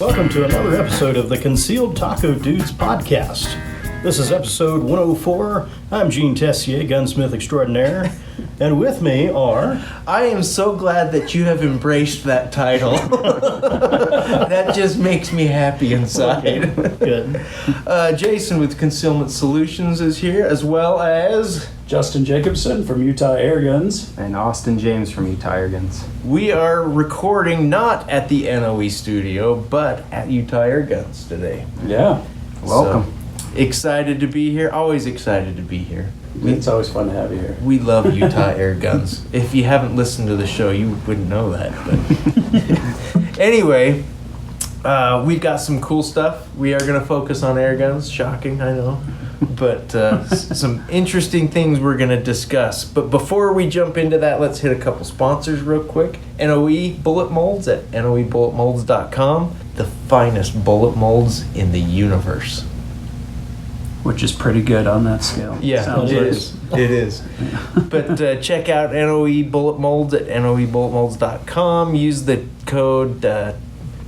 Welcome to another episode of the Concealed Taco Dudes podcast. This is episode 104. I'm Gene Tessier, gunsmith extraordinaire, and with me are... I am so glad that you have embraced that title. That just makes me happy inside. Okay, good. Jason with Concealment Solutions is here, as well as... Justin Jacobson from Utah Airguns. And Austin James from Utah Airguns. We are recording not at the NOE studio, but at Utah Airguns today. Yeah. Welcome. So, excited to be here. Always excited to be here. It's always fun to have you here. We love Utah Airguns. If you haven't listened to the show, you wouldn't know that. But anyway, we've got some cool stuff. We are going to focus on airguns. Shocking, I know. But some interesting things we're going to discuss. But before we jump into that, let's hit a couple sponsors real quick. NOE Bullet Molds at noebulletmolds.com. The finest bullet molds in the universe. Which is pretty good on that scale. Yeah, Sounds it like. is. It is. But check out NOE Bullet Molds at noebulletmolds.com. Use the code,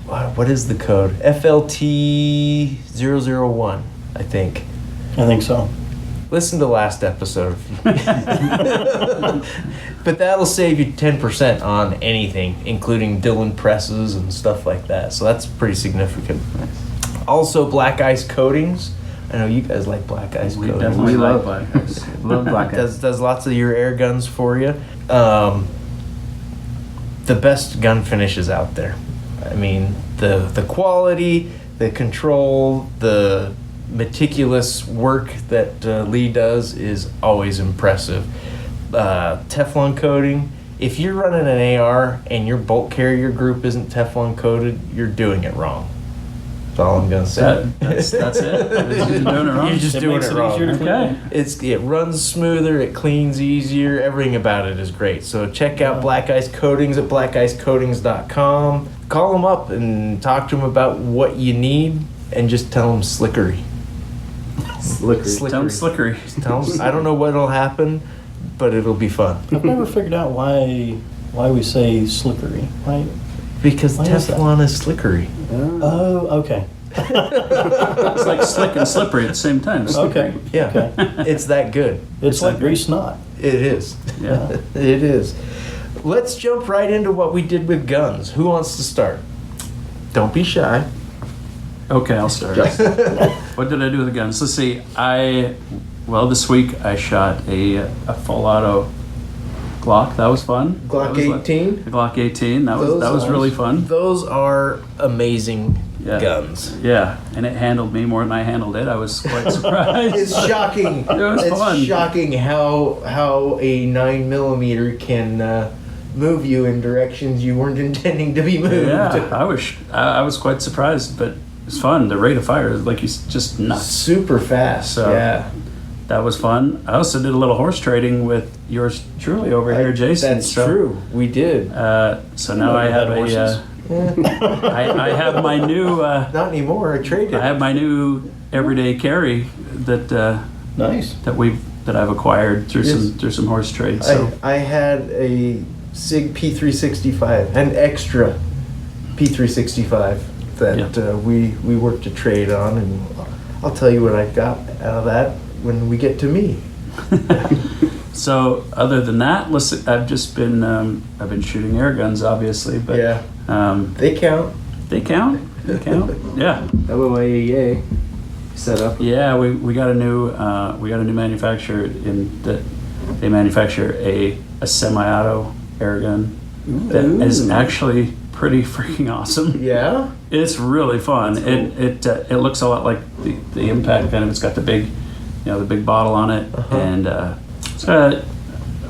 what is the code? FLT001, I think. I think so. Listen to last episode. But that'll save you 10% on anything, including Dillon presses and stuff like that. So that's pretty significant. Also, Black Ice Coatings. I know you guys like Black Ice We Coatings. definitely love Black Ice. Love Black Ice. Does lots of your air guns for you. The best gun finishes out there. I mean, the quality, the control, the meticulous work that Lee does is always impressive. Teflon coating. If you're running an AR and your bolt carrier group isn't Teflon coated, you're doing it wrong. That's all I'm gonna say. That's it. You're doing it wrong. You're just doing makes it it wrong. easier to clean. Okay. It runs smoother, it cleans easier, everything about it is great. So check out Black Ice Coatings at blackicecoatings.com. Call them up and talk to them about what you need and just tell them slickery. Slickery. Tell them slickery. Tell them, I don't know what'll happen, but it'll be fun. I've never figured out why we say slickery. Why? Because Why is that? Teflon is slickery. Oh, okay. It's like slick and slippery at the same time. Okay. Yeah, Okay. it's that good. It's like grease knot. It is. Yeah. It is. Let's jump right into what we did with guns. Who wants to start? Don't be shy. Okay, I'll start. What did I do with the guns? Let's see. This week I shot a full auto Glock. That was fun. Glock That was 18? The Glock 18. That was really fun. Those are amazing Yeah. guns. Yeah, and it handled me more than I handled it. I was quite surprised. It's shocking. It was it's fun. shocking how a 9mm can move you in directions you weren't intending to be moved. Yeah, I was quite surprised, but it's fun. The rate of fire is just nuts. Super fast. So, yeah. That was fun. I also did a little horse trading with yours truly over here, Jason. That's true. We did. So now I have horses. I have my new. Not anymore. I traded. I have my new everyday carry that Nice. that I've acquired through some horse trades. So I had a SIG P365, an extra P365 that we worked a trade on, and I'll tell you what I got out of that when we get to me. So other than that, listen, I've been shooting air guns, obviously, but Yeah, they count. They count. Yeah. LOAEA set up. Yeah, we got a new manufacturer in that they manufacture a semi-auto air gun that is actually pretty freaking awesome. Yeah. It's really fun. It looks a lot like the impact gun. It's got the big bottle on it, and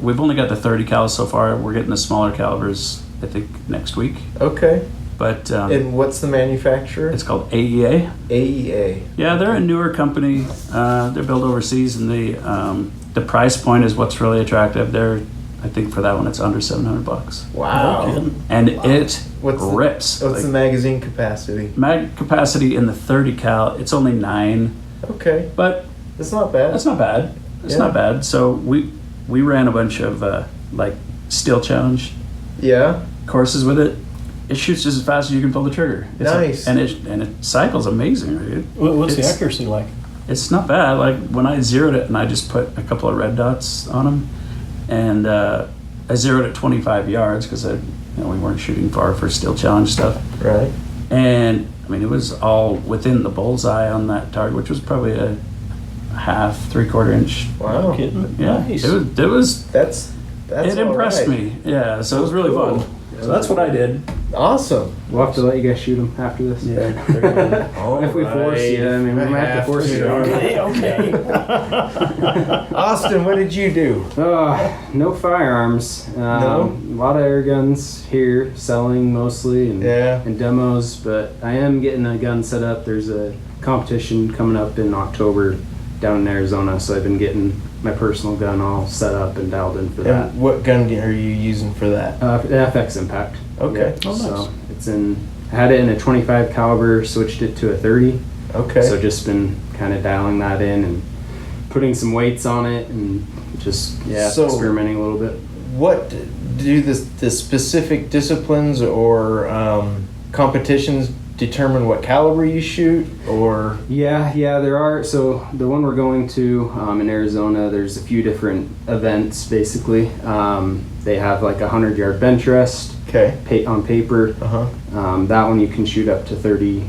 we've only got the 30 cal so far. We're getting the smaller calibers, I think, next week. Okay. But And what's the manufacturer? it's called AEA. AEA. Yeah, they're a newer company. They're built overseas, and the price point is what's really attractive. I think for that one, it's under $700. Wow. No kidding. And it What's the- rips. What's the magazine capacity? mag capacity in the 30 cal? It's only 9, Okay. but It's not bad. That's not bad. It's Yeah. not bad. So we ran a bunch of like steel challenge Yeah. courses with it. It shoots just as fast as you can pull the trigger. Nice. And it cycles amazing, right? What's the It's- accuracy like? It's not bad. Like when I zeroed it and I just put a couple of red dots on them, and I zeroed at 25 yards because we weren't shooting far for steel challenge stuff. Right. And I mean, it was all within the bullseye on that target, which was probably a half, 3/4 inch. Wow. No kidding. Yeah, Nice. it was. That's It impressed all right. me. Yeah, so it was really Cool. fun. So that's what I did. Awesome. We'll have to let you guys shoot them after this. Yeah. If we force you, I mean, we might have to force you. Okay, okay. Austin, what did you do? No firearms. No? A lot of air guns here, selling mostly and, Yeah. and demos, but I am getting a gun set up. There's a competition coming up in October down in Arizona, so I've been getting my personal gun all set up and dialed in for that. And what gun are you using for that? The FX Impact. Okay. Oh, nice. So it's I had it in a 25 caliber, switched it to a 30. Okay. So just been kind of dialing that in and putting some weights on it and just So- experimenting a little bit. What do the specific disciplines or competitions determine what caliber you shoot, or? Yeah, there are. So the one we're going to in Arizona, there's a few different events basically. They have like a 100-yard bench rest Okay. on paper. Uh-huh. That one you can shoot up to 30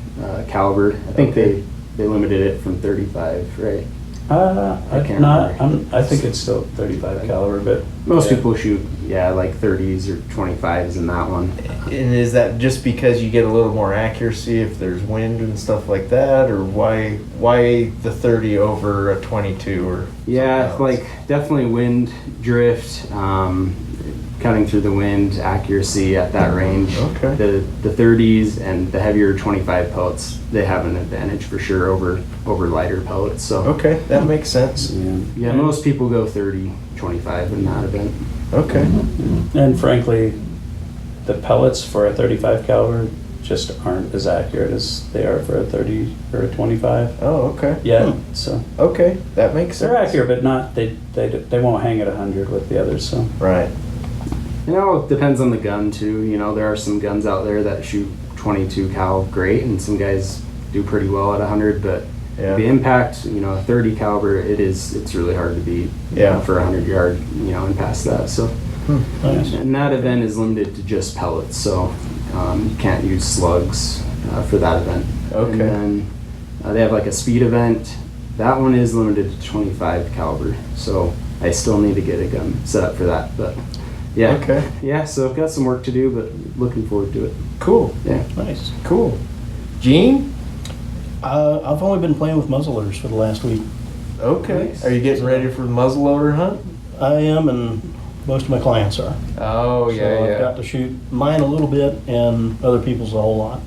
caliber. I think Okay. they limited it from 35, right? I can't remember. I think it's still 35 caliber, but Most yeah. people shoot, like 30s or 25s in that one. And is that just because you get a little more accuracy if there's wind and stuff like that, or why the 30 over a 22 or? Yeah, something else? like definitely wind, drift, cutting through the wind, accuracy at that range. Okay. The 30s and the heavier 25 pellets, they have an advantage for sure over lighter pellets. So Okay, that makes sense. yeah, most people go 30, 25 in that event. Okay. And frankly, the pellets for a 35 caliber just aren't as accurate as they are for a 30 or a 25. Oh, okay. Yeah, so Okay, that makes sense. they're accurate, but not they won't hang at 100 with the others. So Right. It depends on the gun too. There are some guns out there that shoot 22 cal great, and some guys do pretty well at 100. But Yeah. the impact, a 30 caliber, it's really hard to beat. Yeah. For 100-yard, and past that. So, Nice. and that event is limited to just pellets, so you can't use slugs for that event. Okay. And then they have like a speed event. That one is limited to 25 caliber, so I still need to get a gun set up for that. But yeah. Okay. Yeah, so I've got some work to do, but looking forward to it. Cool. Yeah. Nice. Cool. Gene? I've only been playing with muzzleloaders for the last week. Okay. Nice. Are you getting ready for the muzzleloader hunt? I am, and most of my clients are. Oh, So I've got to shoot mine a little bit and other people's a whole lot.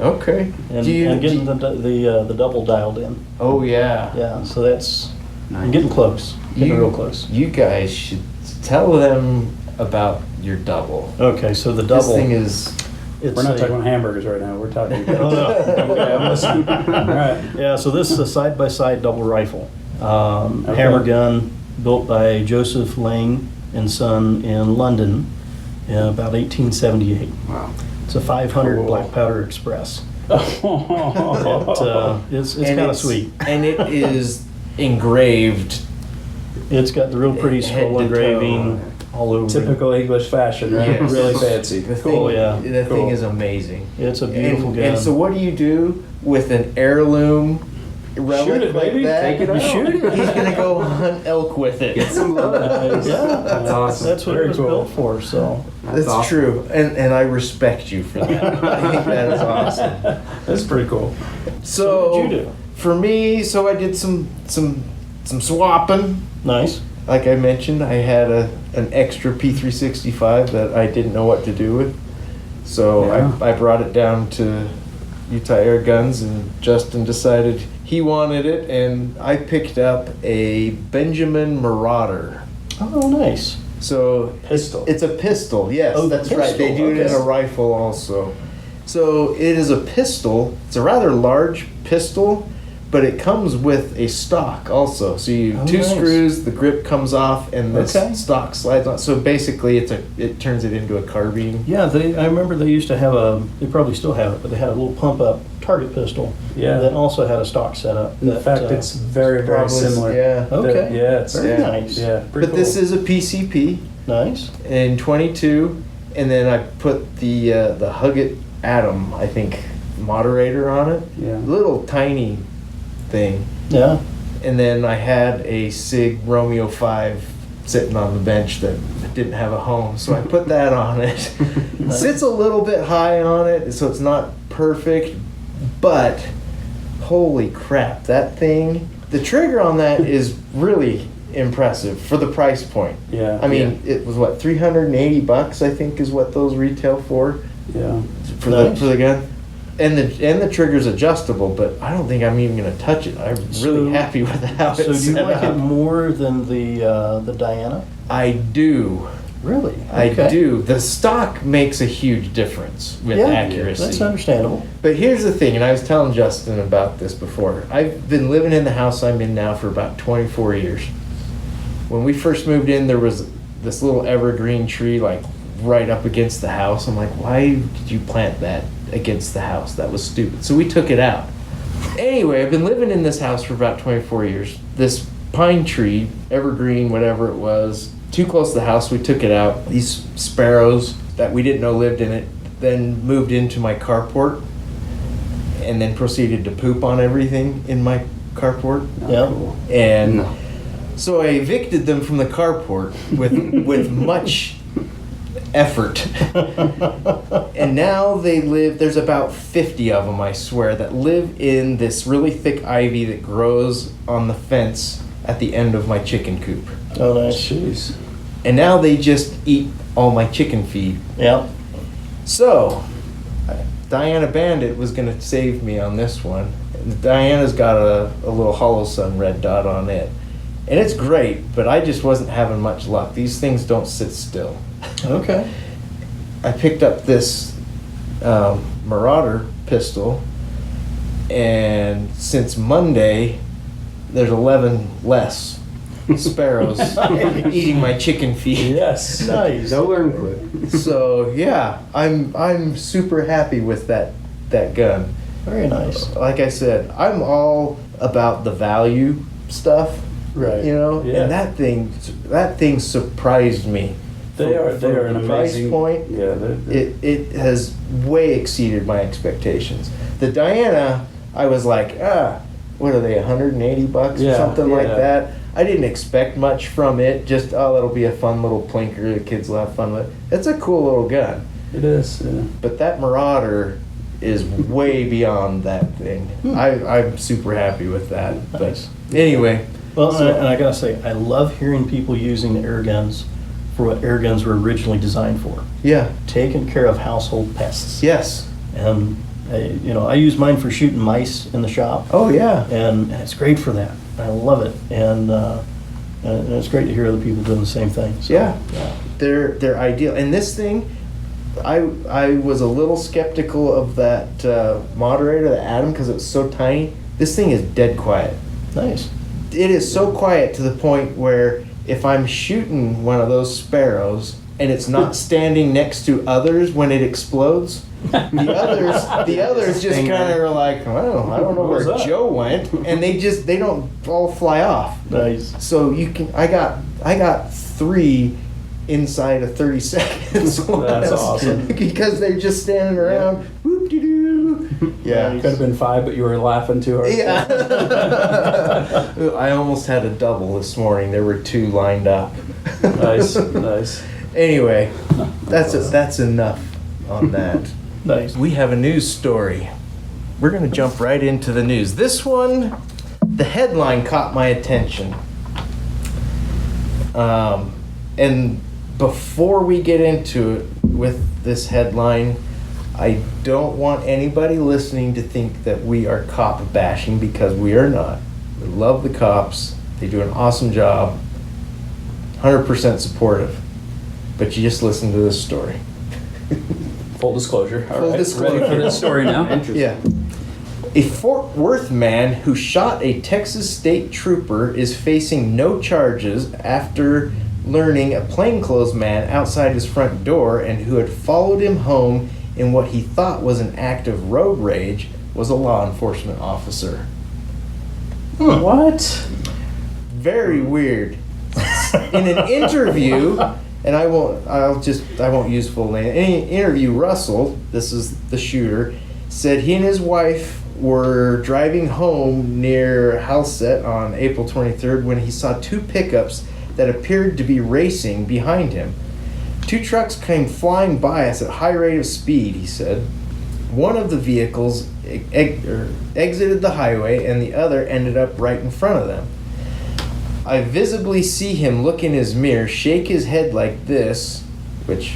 Okay. And, Do you- and getting the double dialed in. Oh, yeah. Yeah, so that's, I'm Nice. getting close. Getting You- real close. You guys should tell them about your double. Okay, so the This double. thing is. It's we're not a- talking about hamburgers right now. We're talking. Oh, no. Okay, I'm listening. All right. Yeah, so this is a side-by-side double rifle. Okay. Hammer gun built by Joseph Lang and Son in London in about 1878. Wow. It's a 500 Cool. black powder express. It's And kind of sweet. And it is engraved. It's got the real pretty Head scroll to engraving all over Typical English fashion, right? Yes. Really fancy. The Cool, thing, yeah. The Cool. thing is amazing. it. It's a beautiful and, gun. And so, what do you do with an heirloom relic Shoot it, like baby. that? Take it out. Shoot it. He's gonna go hunt elk with it. Get some love. Yeah, That's awesome. that's what Very it was cool. built for, so. That's awesome. true, and I respect you for that. I think that is awesome. That's pretty cool. So, what did you do? For me, so I did some swapping. Nice. Like I mentioned, I had an extra P365 that I didn't know what to do with. So Yeah. I brought it down to Utah Airguns, and Justin decided he wanted it, and I picked up a Benjamin Marauder. Oh, nice. So Pistol. it's a pistol, yes, Oh, that's right. They pistol, do it in okay. a rifle also. So it is a pistol. It's a rather large pistol, but it comes with a stock also. So you Oh, two nice. screws, the grip comes off, and this Okay. stock slides on. So basically, it turns it into a carbine. Yeah, I remember they used to have they probably still have it, but they had a little pump-up target pistol. Yeah. That also had a stock setup. In fact, it's very, very Probably- similar. Yeah. Okay. Yeah, it's Very yeah. nice. Yeah, pretty But this cool. is a PCP Nice. in 22, and then I put the Huggett Atom, I think, moderator on it. Yeah. Little tiny thing. Yeah. And then I had a Sig Romeo 5 sitting on the bench that didn't have a home, so I put that on it. Sits a little bit high on it, so it's not perfect, but holy crap, that thing, the trigger on that is really impressive for the price point. Yeah. I mean, it was what, $380, I think, is what those retail for Yeah. for Nice. the gun. And the trigger's adjustable, but I don't think I'm even gonna touch it. I'm really So- happy with how So do it's you set like up. it more than the Diana? I do. Really? I Okay. do. The stock makes a huge difference with Yeah, accuracy. that's understandable. But here's the thing, and I was telling Justin about this before. I've been living in the house I'm in now for about 24 years. When we first moved in, there was this little evergreen tree like right up against the house. I'm like, why did you plant that against the house? That was stupid. So we took it out. Anyway, I've been living in this house for about 24 years. This pine tree, evergreen, whatever it was, too close to the house, we took it out. These sparrows that we didn't know lived in it then moved into my carport and then proceeded to poop on everything in my carport. Yeah. And No. so I evicted them from the carport with much effort. And now they live, there's about 50 of them, I swear, that live in this really thick ivy that grows on the fence at the end of my chicken coop. Oh, nice. Jeez. And now they just eat all my chicken feed. Yeah. So, Diana Bandit was going to save me on this one. And Diana's got a little Hollow Sun red dot on it. And it's great, but I just wasn't having much luck. These things don't sit still. Okay. I picked up this Marauder pistol, and since Monday, there's 11 less sparrows eating my chicken feed. Yes. Nice. Don't learn quick. So yeah, I'm super happy with that gun. Very nice. Like I said, I'm all about the value stuff. Right. You know, Yeah. and that thing surprised me. They are an the price amazing point. Yeah. It has way exceeded my expectations. The Diana, I was like, what are they, $180 or Yeah, something like yeah. that? I didn't expect much from it. Just that'll be a fun little plinker. The kids will have fun with it. It's a cool little gun. It is. Yeah. But that Marauder is way beyond that thing. I'm super happy with that. Nice. But anyway, Well, and I gotta say, I love hearing people using the air guns for what air guns were originally designed for. yeah, Taking care of household pests. yes. And, I use mine for shooting mice in the shop. Oh yeah. And it's great for that. I love it. And it's great to hear other people doing the same thing. So, Yeah. They're ideal. And this thing, I was a little skeptical of that moderator, the Atom, because it was so tiny. This thing is dead quiet. Nice. It is so quiet to the point where if I'm shooting one of those sparrows and it's not standing next to others when it explodes, the others just kind of are like, well, I don't know What where was that? Joe went, and they don't all fly off. Nice. So I got 3 inside of 30 seconds. That's awesome. Because they're just standing around. Whoop de doo. Yeah. Could have been 5, but you were laughing too hard. Yeah. I almost had a double this morning. There were 2 lined up. Nice. Nice. Anyway, that's enough on that. Nice. We have a news story. We're going to jump right into the news. This one, the headline caught my attention. And before we get into it with this headline, I don't want anybody listening to think that we are cop bashing, because we are not. We love the cops. They do an awesome job. 100% supportive. But you just listen to this story. Full disclosure. All Full right. disclosure. Ready for this story now? Interesting. Yeah. A Fort Worth man who shot a Texas state trooper is facing no charges after learning a plainclothes man outside his front door and who had followed him home in what he thought was an act of road rage was a law enforcement officer. What? Very weird. In an interview, and I won't use full name. In an interview, Russell, this is the shooter, said he and his wife were driving home near Halsett on April 23rd when he saw two pickups that appeared to be racing behind him. Two trucks came flying by us at a high rate of speed, he said. One of the vehicles exited the highway and the other ended up right in front of them. I visibly see him look in his mirror, shake his head like this, which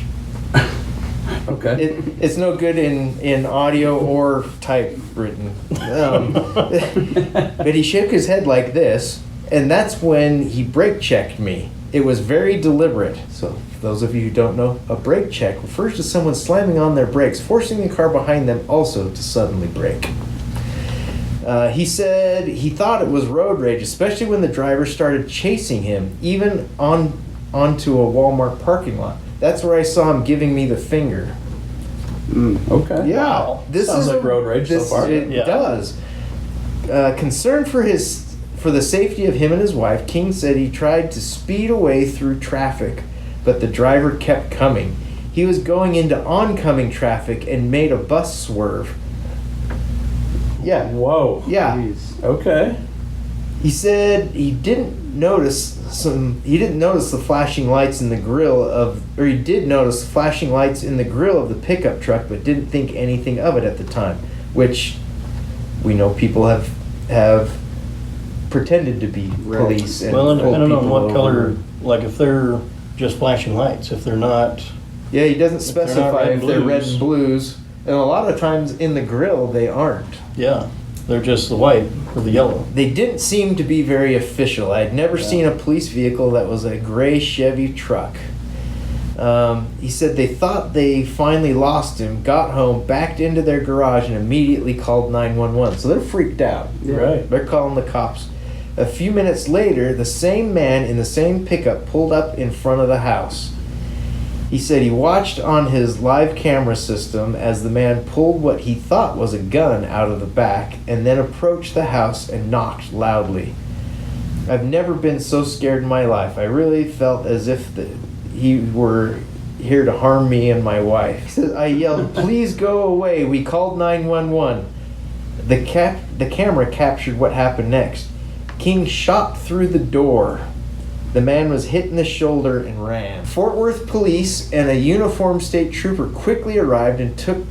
Okay. it's no good in audio or typewritten. But he shook his head like this, and that's when he brake checked me. It was very deliberate. So, for those of you who don't know, a brake check refers to someone slamming on their brakes, forcing the car behind them also to suddenly brake. He said he thought it was road rage, especially when the driver started chasing him, even onto a Walmart parking lot. That's where I saw him giving me the finger. Okay. Yeah, Wow. this Sounds is like road rage so far. It Yeah. does. Concerned for the safety of him and his wife, King said he tried to speed away through traffic, but the driver kept coming. He was going into oncoming traffic and made a bus swerve. Yeah. Whoa. Yeah. Jeez. Okay. He said he didn't notice the flashing lights in the he did notice flashing lights in the grill of the pickup truck, but didn't think anything of it at the time, which we know people have pretended to be police. And Well, and pulled depending on people what over. color, like if they're just flashing lights, if they're not, Yeah, he doesn't If they're not specify red if and they're red blues. and blues, and a lot of times in the grill they aren't. yeah, they're just the white or the yellow. They didn't seem to be very official. I had never seen a police vehicle that was a gray Chevy truck. He said they thought they finally lost him, got home, backed into their garage, and immediately called 911. So they're freaked out. Yeah. Right. They're calling the cops. A few minutes later, the same man in the same pickup pulled up in front of the house. He said he watched on his live camera system as the man pulled what he thought was a gun out of the back and then approached the house and knocked loudly. I've never been so scared in my life. I really felt as if he were here to harm me and my wife. He says, I yelled, please go away. We called 911. The camera captured what happened next. King shot through the door. The man was hit in the shoulder and ran. Fort Worth police and a uniformed state trooper quickly arrived and took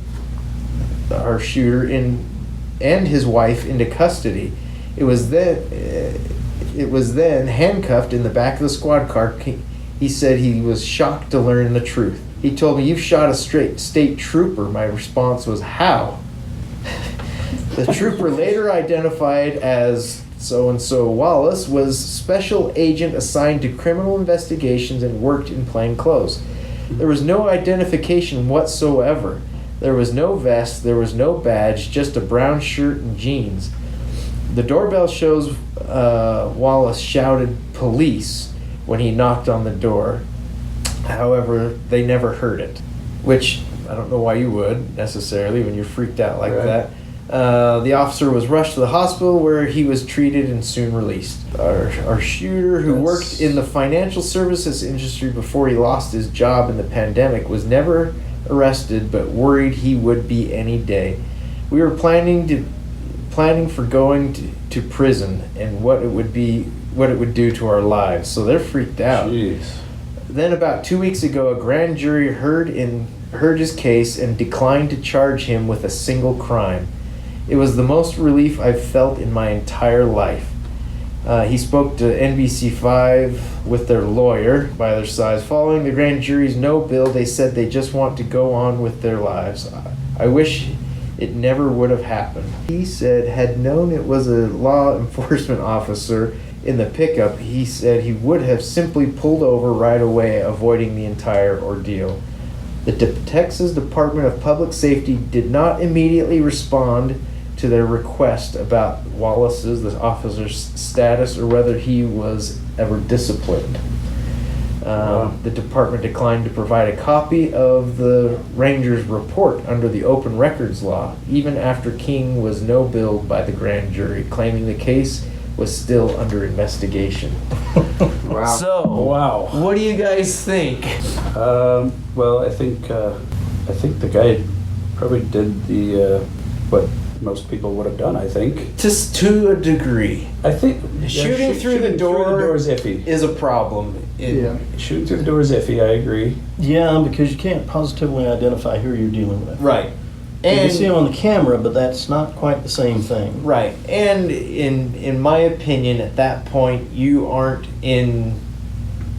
our shooter and his wife into custody. It was then handcuffed in the back of the squad car. He said he was shocked to learn the truth. He told me, "You've shot a state trooper." My response was, "How?" The trooper, later identified as so-and-so Wallace, was special agent assigned to criminal investigations and worked in plain clothes. There was no identification whatsoever. There was no vest, there was no badge, just a brown shirt and jeans. The doorbell shows Wallace shouted police when he knocked on the door. However, they never heard it, which I don't know why you would necessarily when you're freaked out like Right. that. The officer was rushed to the hospital where he was treated and soon released. Our shooter, who worked in the financial services industry before he lost his job in the pandemic, was never arrested but worried he would be any day. We were planning for going to prison and what it would do to our lives. So they're freaked out. Jeez. Then about 2 weeks ago, a grand jury heard his case and declined to charge him with a single crime. It was the most relief I've felt in my entire life. He spoke to NBC5 with their lawyer by their side. Following the grand jury's no bill, they said they just want to go on with their lives. I wish it never would have happened. He said, had known it was a law enforcement officer in the pickup, he said he would have simply pulled over right away, avoiding the entire ordeal. The Texas Department of Public Safety did not immediately respond to their request about Wallace's, the officer's status, or whether he was ever disciplined. The department declined to provide a copy of the Ranger's report under the open records law, even after King was no-billed by the grand jury, claiming the case was still under investigation. Wow. So, Wow. what do you guys think? Well, I think the guy probably did the what most people would have done. I think. Just to a degree. I think Shooting through the door is iffy. is a problem. Shooting through the door is iffy. I agree. Yeah, because you can't positively identify who you're dealing with. Right. You And can see him on the camera, but that's not quite the same thing. right. And in my opinion, at that point, you aren't in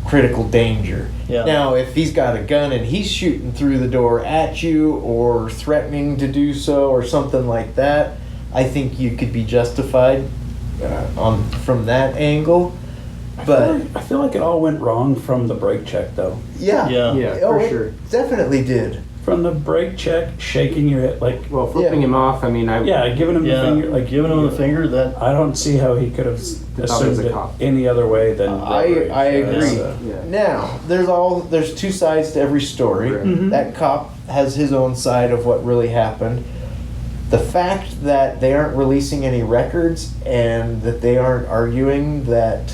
critical danger. Yeah. Now, if he's got a gun and he's shooting through the door at you or threatening to do so or something like that, I think you could be justified from that angle. But I feel like it all went wrong from the brake check, though. yeah, Yeah. Yeah, oh, for it sure. definitely did. From the brake check, shaking your head, like, Well, flipping him off, I mean, giving him the Yeah, finger, like giving him the finger, that, I don't see how he could have thought it was assumed a it cop. any other way than. I agree. Yeah. Now, there's two sides to every story. Right. Mhm. That cop has his own side of what really happened. The fact that they aren't releasing any records and that they aren't arguing that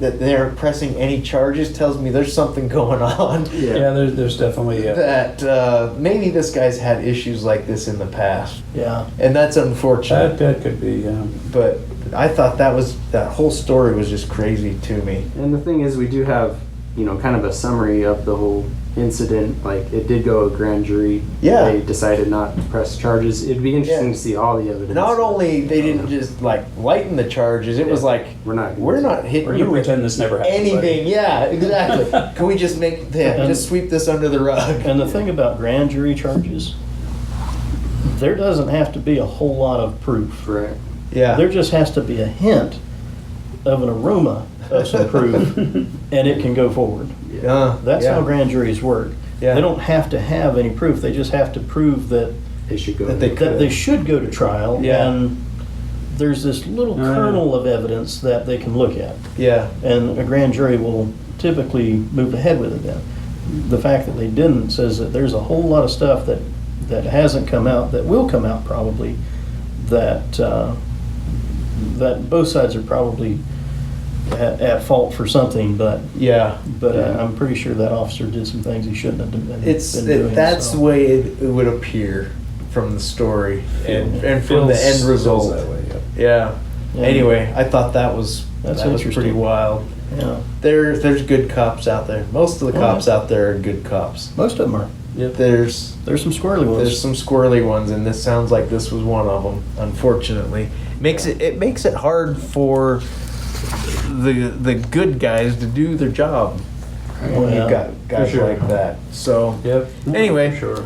they aren't pressing any charges tells me there's something going on. Yeah, there's definitely. That maybe this guy's had issues like this in the past, yeah. and that's unfortunate. That could be. But I thought that whole story was just crazy to me. And the thing is, we do have, kind of a summary of the whole incident. Like, it did go to grand jury. Yeah. They decided not to press charges. It'd be interesting Yeah. to see all the evidence. Not only they didn't just like lighten the charges, it was like We're not hitting We're you gonna with pretend this never happened. anything. Yeah, exactly. Can we just just sweep this under the rug? And the thing about grand jury charges, there doesn't have to be a whole lot of proof. Right. Yeah. There just has to be a hint of an aroma of some proof, and it can go forward. That's yeah. how grand juries work. Yeah. They don't have to have any proof. They just have to prove that They should go. That they that they should go to trial. Yeah. And there's this little kernel of evidence that they can look at, Yeah. and a grand jury will typically move ahead with it. Then the fact that they didn't says that there's a whole lot of stuff that hasn't come out, that will come out probably, that that both sides are probably at fault for something, but Yeah. I'm pretty sure that officer did some things he shouldn't have been doing. That's so. the way it would appear from the story and from the Feels- end result. feels that way, Yeah. Yeah. Anyway, I thought that was That's pretty interesting. wild. Yeah, There's good cops out there. Most of the Oh, cops yeah. out there are good cops. most of them are. There's There's some squirrely ones. There's some squirrely ones, and this sounds like this was one of them. Unfortunately, it makes it hard for the good guys to do their job when Yeah, you've got guys sure. like that. So Yep. Anyway. For sure.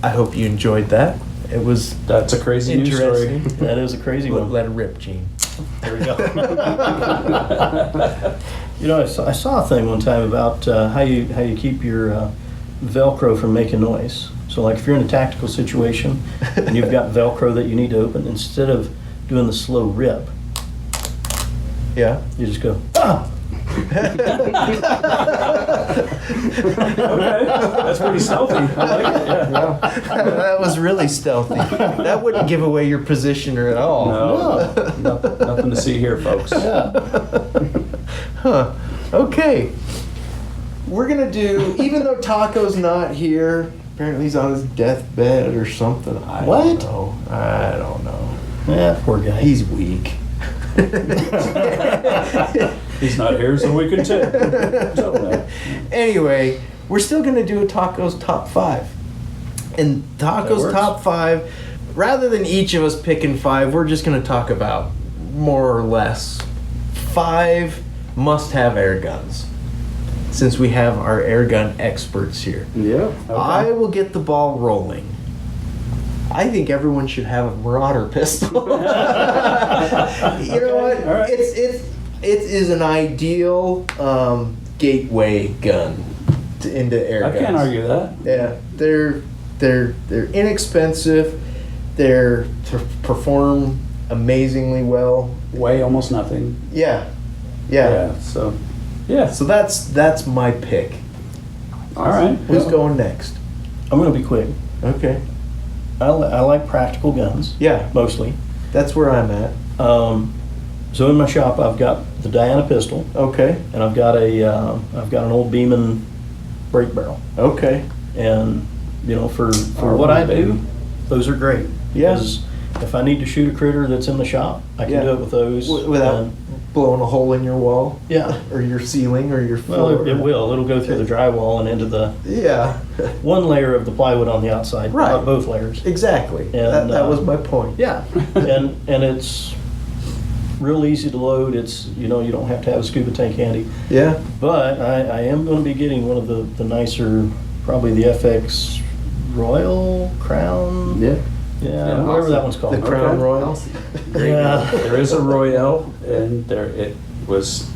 I hope you enjoyed that. It was That's a crazy news story. interesting. That is a crazy one. Let it rip, Gene. There we go. I saw a thing one time about how you keep your Velcro from making noise. So like if you're in a tactical situation and you've got Velcro that you need to open, instead of doing the slow rip, Yeah. you just go, ah! Okay, that's pretty stealthy. I like it. Yeah. That was really stealthy. That wouldn't give away your positioner at all. No, nothing to see here, folks. Huh. Okay. We're gonna do, even though Taco's not here, apparently he's on his deathbed or something. I What? don't know. I don't know. Yeah, poor guy. He's weak. He's not here, so we can tell. Anyway, we're still gonna do a Taco's top 5. And Taco's works. top 5, rather than each of us picking 5, we're just gonna talk about more or less 5 must-have air guns. Since we have our air gun experts here. Yeah. I will get the ball rolling. I think everyone should have a Marauder pistol. You know what? all right. It is an ideal gateway gun into air I guns. can't argue that. Yeah, they're inexpensive. they're to perform amazingly well. Weigh almost nothing. Yeah. So, yeah. So that's my pick. All right. Who's Well, going next? I'm gonna be quick. Okay. I like practical guns, Yeah, mostly. that's where I'm at. So in my shop, I've got the Diana pistol, Okay. and I've got an old Beeman break barrel. Okay. And, for Our what I baby. do, those are great. Yeah. Because if I need to shoot a critter that's in the shop, I can Yeah. do it with those. Without and- blowing a hole in your wall Yeah. or your ceiling or your Well, floor. it will. It'll go through the drywall and into the Yeah. one layer of the plywood on the outside, Right. not both layers. Exactly. And, that was my point. Yeah, and it's real easy to load. It's, you don't have to have a scuba tank handy. Yeah. But I am going to be getting one of the nicer, probably the FX Royal Crown. Yeah. Yeah, whatever that one's called. The Crown Okay. Royal. Yeah. There is a Royale, and it was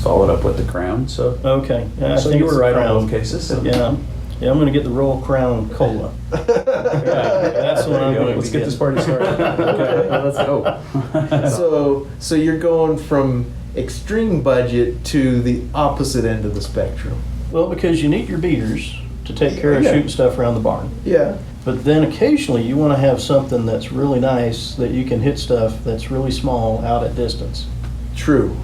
followed up with the Crown. So, Okay. Yeah, I so think you it's were the right on Crown. both cases. So. Yeah. Yeah, I'm going to get the Royal Crown Cola. That's what There I'm you go. going to Let's get this party started. Okay, let's go. So you're going from extreme budget to the opposite end of the spectrum. Well, because you need your beaters to take care of Yeah. shooting stuff around the barn. Yeah. But then occasionally you want to have something that's really nice that you can hit stuff that's really small out at distance. True.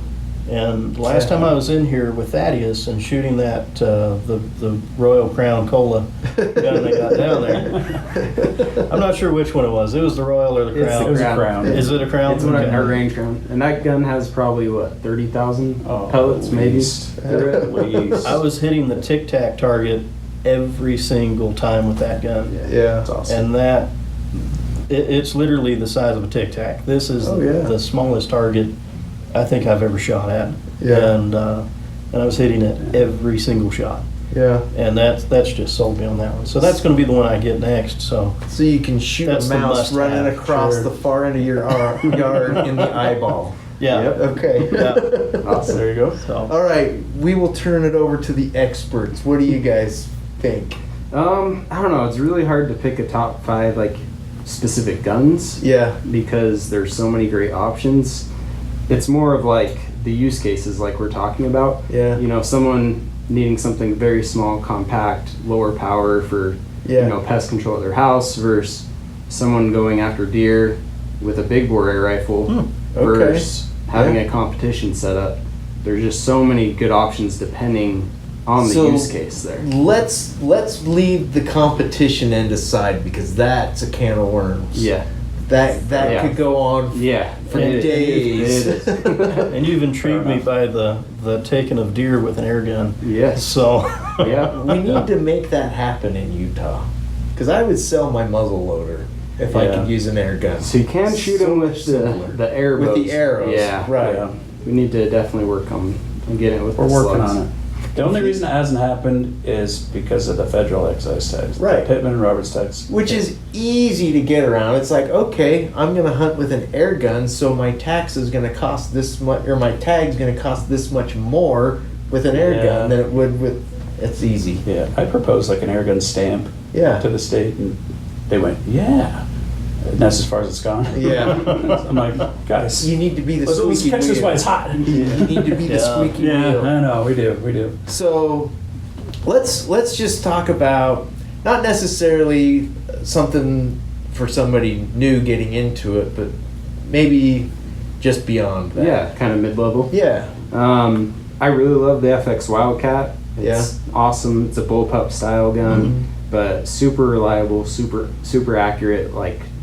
And last time I was in here with Thaddeus and shooting that the Royal Crown Cola gun they got down there, I'm not sure which one it was. It was the Royal or the It's Crown. It was a Crown. Is it a Crown? It's one of Okay. our range round, and that gun has probably 30,000 pellets, at maybe. least. At least. I was hitting the Tic Tac target every single time with that gun. Yeah. That's awesome. And it's literally the size of a Tic Tac. This is Oh, yeah. the smallest target I think I've ever shot at. Yeah. And I was hitting it every single shot. Yeah. And that's just sold me on that one. So that's going to be the one I get next. So So you can shoot That's a the mouse must-have, running across sure. the far end of your yard in the eyeball. yeah. Yep. Okay. Yeah. Awesome. There you go. So All right. We will turn it over to the experts. What do you guys think? I don't know. It's really hard to pick a top 5 specific guns Yeah. because there's so many great options. It's more of the use cases like we're talking about. Yeah. Someone needing something very small, compact, lower power for Yeah. pest control at their house versus someone going after deer with a big bore air rifle Okay. versus having Yeah. a competition set up. There's just so many good options depending on the So, use case there. Let's leave the competition end aside because that's a can of worms. Yeah. That Yeah. could go on Yeah. for It is. days. It is. and you've intrigued me by the taking of deer with an air gun. Yes. So Yeah. We need to make that happen in Utah. Because I would sell my muzzle loader if I Yeah. could use an air gun. So you can shoot So them much with simpler. the air With the bows. arrows. Yeah. Right. Yeah. We need to definitely work on getting it with We're the working slugs. on it. The only reason it hasn't happened is because of the federal excise tax. Right. The Pittman and Roberts tax. Which is easy to get around. It's like, okay, I'm going to hunt with an air gun, so my tax is going to cost this much, or my tag's going to cost this much more with an air Yeah. gun than it would with. It's easy. Yeah. I proposed like an airgun stamp Yeah. to the state, and they went, yeah. And that's as far as it's gone. Yeah. I'm like, guys. You need to be the Let's squeaky catch this wheel. while it's hot. You need to be the Yeah. squeaky Yeah, wheel. I know. We do. So let's just talk about not necessarily something for somebody new getting into it, but maybe just beyond that. Yeah, kind of mid-level. Yeah. I really love the FX Wildcat. It's awesome. It's a bullpup style gun, but super reliable, super accurate,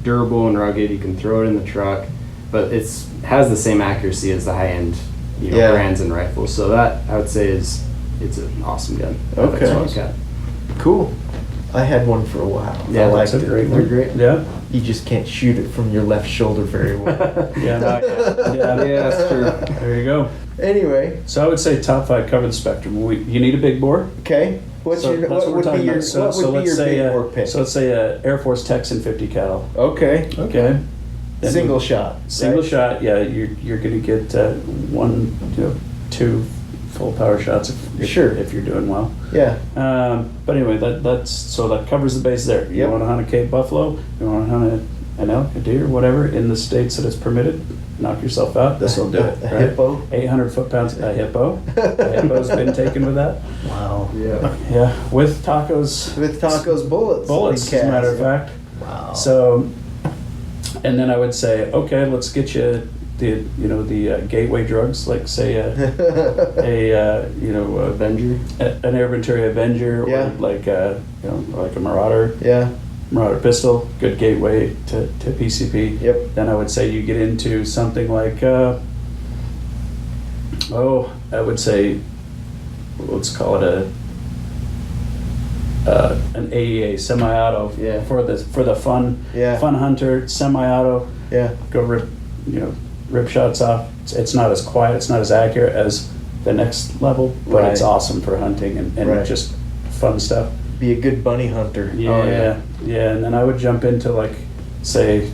durable and rugged. You can throw it in the truck, but has the same accuracy as the high-end Yeah. brands and rifles. So that I would say it's an awesome gun. Okay. FX Wildcat. Cool. I had one for a while. Yeah, I liked That's a it. great They're one. great. Yeah. You just can't shoot it from your left shoulder very well. Yeah. Yeah, that's true. There you go. Anyway, So I would say top 5 cover the spectrum. You need a big bore. okay. What's So your that's what would we're be talking your about. So what would be let's your say big bore pick? so let's say a Air Force Texan 50 cal. Okay. Okay. Then Single shot. Single right? shot. Yeah, you're gonna get 1, 2 full power shots if Sure. if you're doing well. Yeah. But anyway, that covers the base there. You Yep. want to hunt a Cape buffalo, you want to hunt an elk, a deer, whatever, in the states that it's permitted, knock yourself out. This will do it. A right? hippo. 800 foot-pounds, a hippo. A hippo's been taken with that. Wow. Yeah. Yeah, with tacos. With Taco's bullets. Bullets, as a matter of fact. Wow. So, and then I would say, okay, let's get you the gateway drugs, like say Avenger. an Air Ventura Avenger, Yeah. or like like a Marauder Yeah. pistol, good gateway to PCP. Yep. Then I would say you get into something like I would say, let's call it an AEA semi-auto Yeah. for the fun Yeah. hunter semi-auto. Yeah. Go rip shots off. It's not as quiet, it's not as accurate as the next level, but it's Right. awesome for hunting and Right. just fun stuff. Be a good bunny hunter. Yeah, Oh, yeah. And then I would jump into like, say,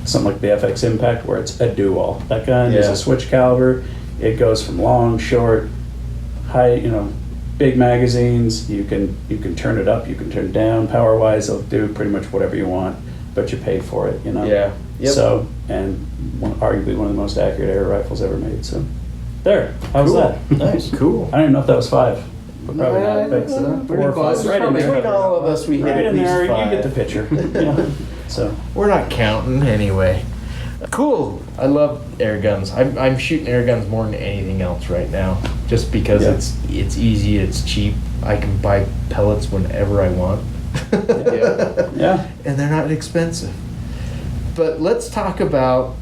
something like the FX Impact where it's a do-all. That gun is Yeah. a switch caliber. It goes from long, short, high, big magazines. You can turn it up, you can turn it down. Power-wise, it'll do pretty much whatever you want, but you pay for it, Yeah. Yep. So, and arguably one of the most accurate air rifles ever made. So, there. How's Cool. that? Nice. Cool. I don't even know if that was 5. But probably Yeah, not. But pretty 4 or close. 5. Right in Between there. all of us, we hit Right at in least there. 5. You get the picture. So, We're not counting anyway. Cool. I love air guns. I'm shooting air guns more than anything else right now, just because Yeah. it's easy, it's cheap. I can buy pellets whenever I want. yeah. And they're not expensive. But let's talk about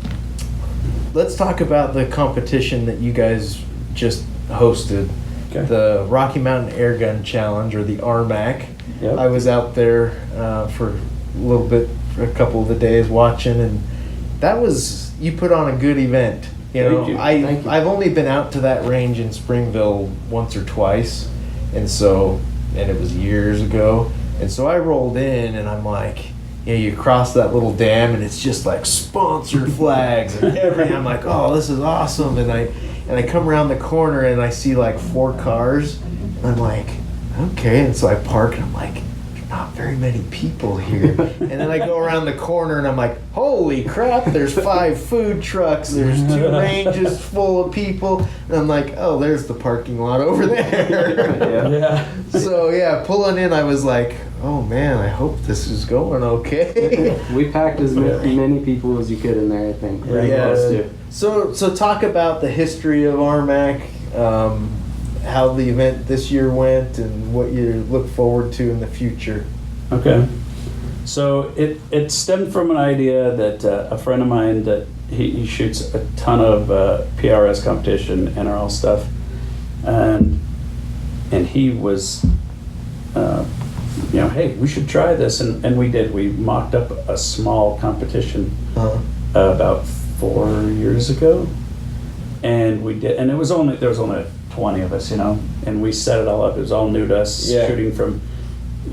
the competition that you guys just hosted. Okay. The Rocky Mountain Air Gun Challenge, or the RMAC. Yep. I was out there for a little bit, for a couple of the days watching, and you put on a good event. Thank you. Thank you. I've only been out to that range in Springville once or twice, and it was years ago, and so I rolled in, and I'm like, you cross that little dam, and it's just like sponsor flags and everything. I'm like, oh, this is awesome, and I come around the corner, and I see like 4 cars, and I'm like, okay, and so I park, and I'm like, there's not very many people here. And then I go around the corner, and I'm like, holy crap, there's 5 food trucks, there's 2 ranges full of people, and I'm like, oh, there's the parking lot over there. Yeah. So yeah, pulling in, I was like, oh man, I hope this is going okay. We packed as many people as you could in there, I think. Pretty Yeah. close to. So talk about the history of RMAC, how the event this year went, and what you look forward to in the future. Okay. So it stemmed from an idea that a friend of mine that he shoots a ton of PRS competition, NRL stuff, and he was, hey, we should try this, and we did. We mocked up a small competition about 4 years ago, and we did, and there was only 20 of us, and we set it all up. It was all new to us, Yeah. shooting from,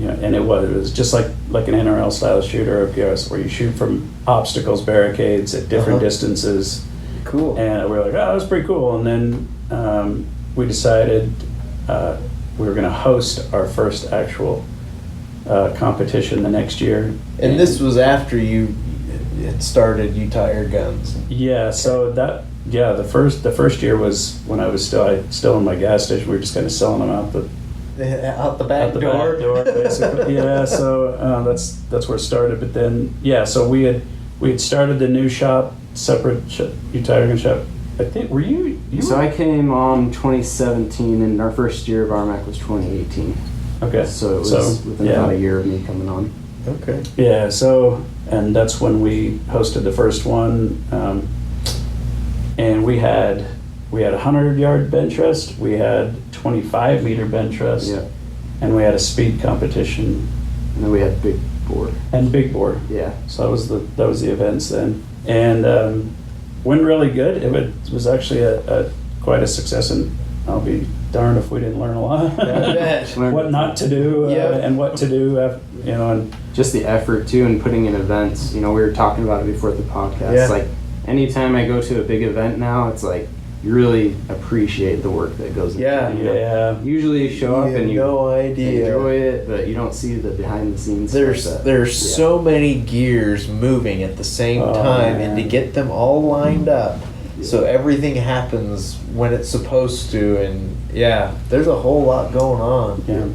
and it was just like an NRL style shooter or a PRS, where you shoot from obstacles, barricades at different distances. Cool. And we were like, oh, that's pretty cool. And then we decided we were going to host our first actual competition the next year. And this was after you had started Utah Air Guns. Yeah, so the first year was when I was still in my gas station. We were just kind of selling them out the back door. back door, basically. Yeah, so that's where it started. But then, so we had started the new shop, separate Utah Air Gun shop. I think were you? So I came on 2017, and our first year of RMAC was 2018. Okay. So it was within about a year of me coming on. Okay. Yeah, and that's when we hosted the first one, and we had a 100-yard bench rest, we had 25-meter bench rest, Yeah. and we had a speed competition And then we had big board. and big board. Yeah. So that was the events then, and went really good. It was actually a quite a success, and I'll be darned if we didn't learn a lot. bet. What not to do, and what to do, and Just the effort too, and putting in events. We were talking about it before the podcast. Yeah. Like anytime I go to a big event now, it's like you really appreciate the work that goes into Yeah. it. You know? Yeah. Usually you show up You have and you no idea. enjoy it, but you don't see the behind the scenes. There's stuff. there's Yeah. so many gears moving at the same Oh, time, man. and to get them all lined up, so everything happens when it's supposed to, and yeah, there's a whole lot going on. Yeah.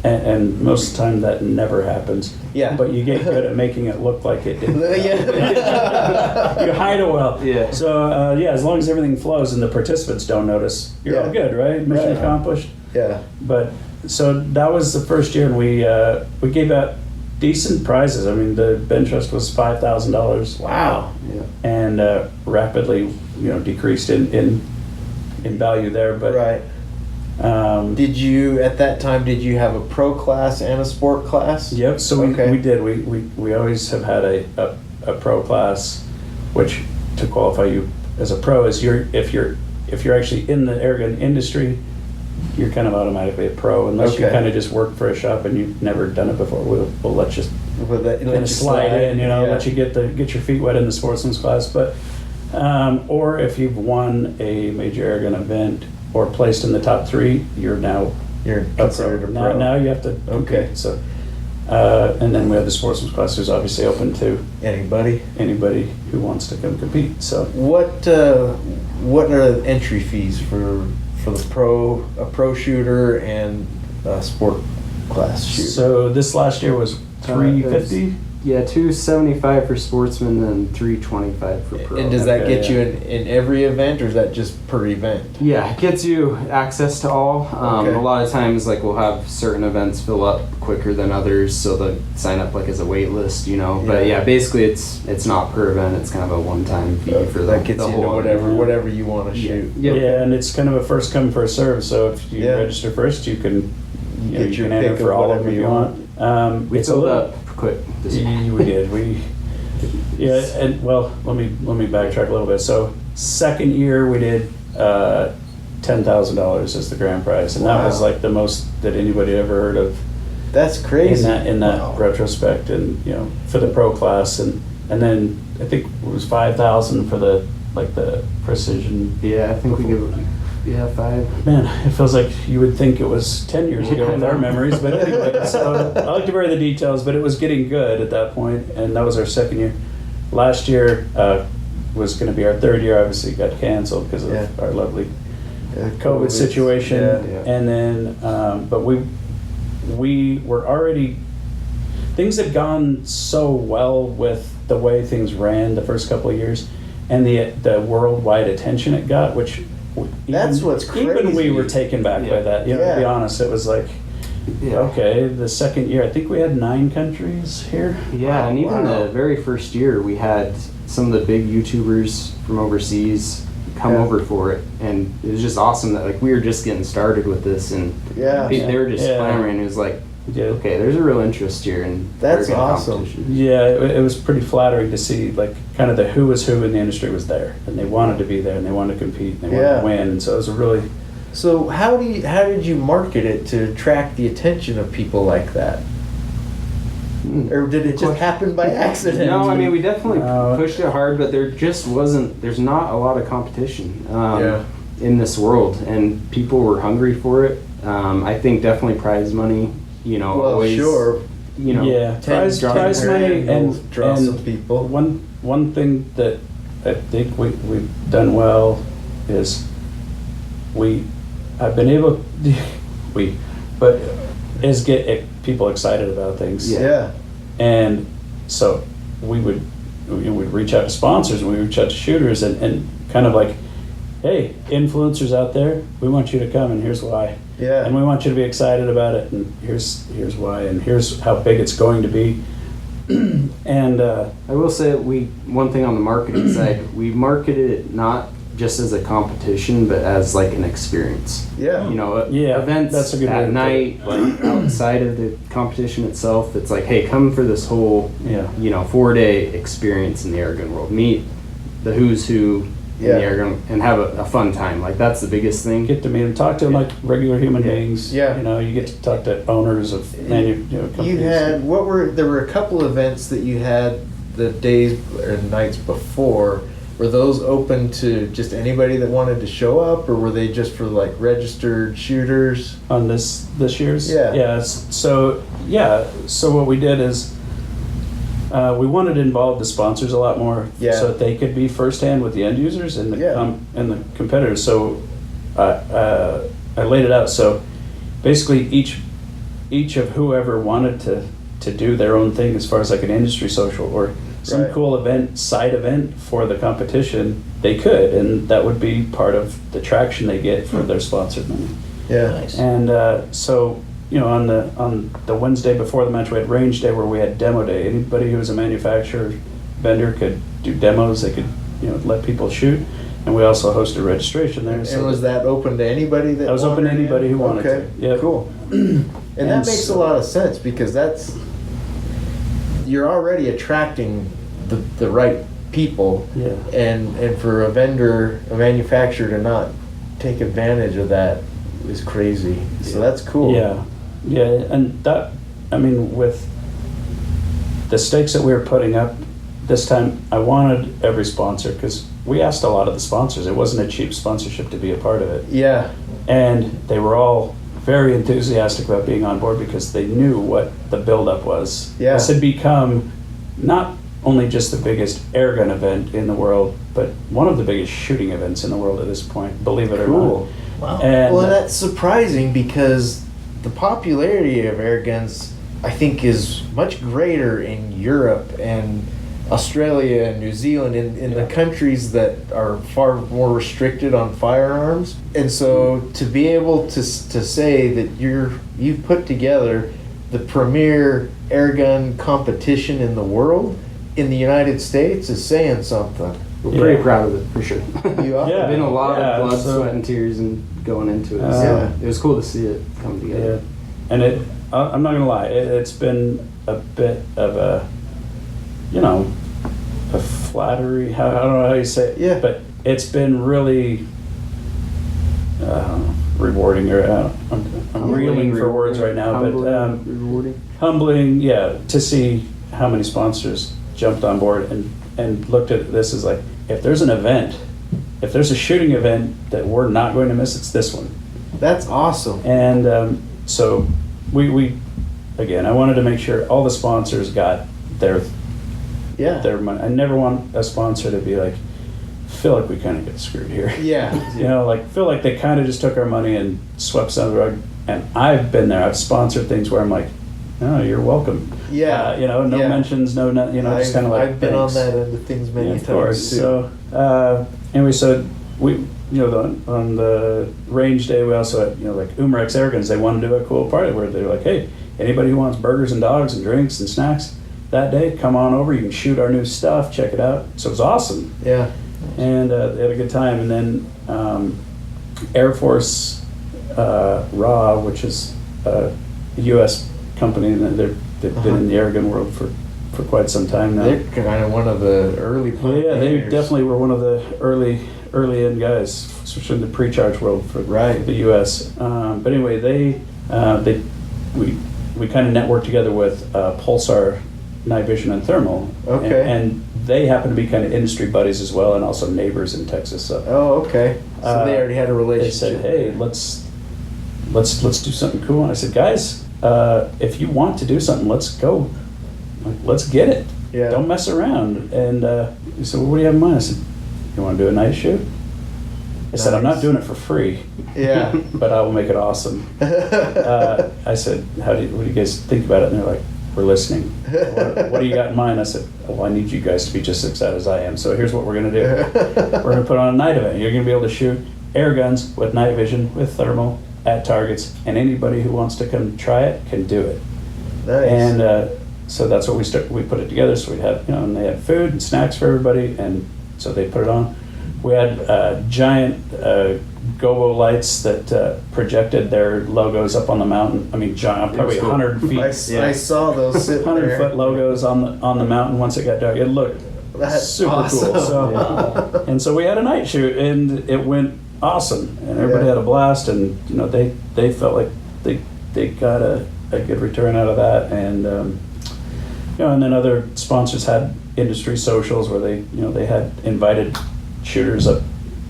And most of the time that never happens. Yeah. But you get good at making it look like it did. Yeah. You hide it well. Yeah. So yeah, as long as everything flows and the participants don't notice, you're all Yeah. good, right? Mission Right. accomplished. Yeah. But so that was the first year, and we gave out decent prizes. I mean, the bench rest was $5,000. Wow. Yeah. And rapidly, decreased in value there. But Right. Did you at that time? Did you have a pro class and a sport class? Yep. So Okay. we did. We always have had a pro class, which to qualify you as a pro is if you're actually in the airgun industry, you're kind of automatically a pro unless you Okay. kind of just work for a shop and you've never done it before. We'll let you With that, kind of slide in, yeah. let you get your feet wet in the sportsman's class. But or if you've won a major airgun event or placed in the top 3, you're now You're a pro. considered a pro. Now you have to compete. Okay. So, and then we have the sportsman's class, who's obviously open to Anybody? anybody who wants to come compete. So What are the entry fees for a pro shooter and a sport class shooter? so this last year was $350. Yeah, $275 for sportsman and $325 for pro. And does that Okay, get yeah. you in every event, or is that just per event? Yeah, it gets you access to all. Okay. A lot of times, like we'll have certain events fill up quicker than others, so they sign up like as a wait list, But Yeah. yeah, basically it's not per event. It's kind of a one-time fee for that gets the you whole into event. whatever you want to shoot. Yeah. Yeah, and it's kind of a first come first serve. So if you Yeah. register first, you can Get you your can enter pick for of all of whatever them if you you want. We It's a filled little. up quick this year. We did. Yeah, and well, let me backtrack a little bit. So second year we did $10,000 as the grand prize, and that was Wow. like the most that anybody ever heard of That's crazy. in that Wow. retrospect, and for the pro class, and then I think it was 5,000 for the precision. Yeah, I think we give 5. Man, it feels like you would think it was 10 years ago Yeah, I with our know. memories, but anyway, so I like to vary the details, but it was getting good at that point, and that was our second year. Last year was going to be our third year, obviously it got canceled because of Yeah. our lovely Yeah, COVID situation, Yeah. and then, but we were already, things had gone so well with the way things ran the first couple of years, and the worldwide attention it got, which That's what's even we crazy. were taken back by Yeah. that. To be Yeah. honest, it was like, okay, the second year, I think we had 9 countries here. Yeah, and even Wow. the very first year, we had some of the big YouTubers from overseas come Yeah. over for it, and it was just awesome that like we were just getting started with this, and Yeah. they were just Yeah. clamoring. It was like, Yeah. okay, there's a real interest here, and That's awesome. Yeah, it was pretty flattering to see like kind of the who was who in the industry was there, and they wanted to be there, and they wanted to compete, and they wanted Yeah. to win, and so it was a really. So how did you market it to attract the attention of people like that? Or did it just happen by accident? No, I mean we definitely No. pushed it hard, but there's not a lot of competition Yeah. in this world, and people were hungry for it. I think definitely prize money, Well, always, sure. Yeah, prize money and draw and some people. One thing that I think we've done well is I've been able is get people excited about things. Yeah. And so we'd reach out to sponsors and we reach out to shooters and kind of like, hey, influencers out there, we want you to come and here's why. Yeah. And we want you to be excited about it and here's why and here's how big it's going to be. And I will say one thing on the marketing side, we marketed it not just as a competition, but as like an experience. Yeah. Yeah, Events that's a good way to at put night, like outside of the competition itself. It's like, hey, come for this whole, Yeah. 4-day experience in the airgun world. Meet the who's who in the Yeah. airgun and have a fun time. Like that's the biggest thing. get to meet them, talk to them like regular human beings. Yeah. You get to talk to owners of companies. You had there were a couple events that you had the days or nights before were those open to just anybody that wanted to show up, or were they just for like registered shooters? On this year's? Yeah. So what we did is we wanted to involve the sponsors a lot more, Yeah. so that they could be firsthand with the end users and the Yeah. and the competitors. So I laid it out. So basically, each of whoever wanted to do their own thing as far as like an industry social or some Right. cool side event for the competition, they could, and that would be part of the traction they get for their sponsored money. Yeah. Nice. And so, on the Wednesday before the match, we had range day where we had demo day. Anybody who was a manufacturer vendor could do demos. They could let people shoot, and we also hosted registration there. And was that open to anybody that? That was open to wanted anybody who wanted Okay. to. Yep. Cool. And that makes a lot of sense because you're already attracting the right people. Yeah. And for a vendor, a manufacturer to not take advantage of that is crazy. So that's cool. Yeah, and that, with the stakes that we were putting up this time, I wanted every sponsor, because we asked a lot of the sponsors. It wasn't a cheap sponsorship to be a part of it. Yeah. And they were all very enthusiastic about being on board because they knew what the buildup was. Yeah. This had become not only just the biggest airgun event in the world, but one of the biggest shooting events in the world at this point, believe it or Cool. not. Wow. And Well, that's surprising because the popularity of air guns, I think, is much greater in Europe and Australia and New Zealand, in the countries that are far more restricted on firearms. And so to be able to say that you've put together the premier air gun competition in the world in the United States is saying something. We're pretty proud of it, for sure. You are? Yeah. There's been a lot Yeah, of blood, so- sweat, and tears and going into it. Yeah. So it was cool to see it come Yeah, together. and I'm not gonna lie, it's been a bit of a flattery. I don't know how you say it. Yeah. But it's been really rewarding, or I'm reeling for words right now, but rewarding. humbling, yeah, to see how many sponsors jumped on board and looked at this as like, if there's an event, if there's a shooting event that we're not going to miss, it's this one. That's awesome. And so we again, I wanted to make sure all the sponsors got their Yeah. money. I never want a sponsor to be like, feel like we kind of get screwed here. Yeah. Feel like they kind of just took our money and swept us under the rug. And I've been there. I've sponsored things where I'm like, no, you're welcome. Yeah. No Yeah. mentions, just kind of like, I've been on thanks. that end of things many Yeah, times of course. too. So anyway, so we, on the range day, we also had, like Umrex Airguns. They wanted to do a cool party where they're like, hey, anybody who wants burgers and dogs and drinks and snacks that day, come on over. You can shoot our new stuff. Check it out. So it was awesome. Yeah. And they had a good time. And then Air Force Raw, which is a U.S. company, and they've been in the airgun world for quite some time now. They're kind of one of the early Well, yeah, they pioneers. definitely were one of the early in guys, especially in the pre-charge world for Right. the U.S. But anyway, we kind of networked together with Pulsar Night Vision and Thermal. Okay. And they happen to be kind of industry buddies as well, and also neighbors in Texas. So Oh, okay. So they already had a they relationship. said, "Hey, let's do something cool." And I said, "Guys, if you want to do something, let's go. Like, let's get it. Yeah. Don't mess around." And he said, "Well, what do you have in mind?" I said, "You want to do a night shoot?" I said, "I'm not Nice. doing it for free, Yeah. but I will make it awesome." I said, what do you guys think about it? And they're like, "We're listening." What do you got in mind? I said, "Well, I need you guys to be just as excited as I am. So here's what we're going to do. We're going to put on a night event. You're going to be able to shoot air guns with night vision, with thermal, at targets, and anybody who wants to come try it can do it." Nice. And so that's what we put it together. So we'd have, and they had food and snacks for everybody, and so they put it on. We had giant gobo lights that projected their logos up on the mountain. I mean, giant, probably 100 feet. I saw those sitting 100-foot logos on the mountain once it got dark. It looked That's super awesome. cool. So, and so we had a night shoot, and it went awesome, and everybody Yeah. had a blast, and they felt like they got a good return out of that, and and then other sponsors had industry socials where they had invited shooters up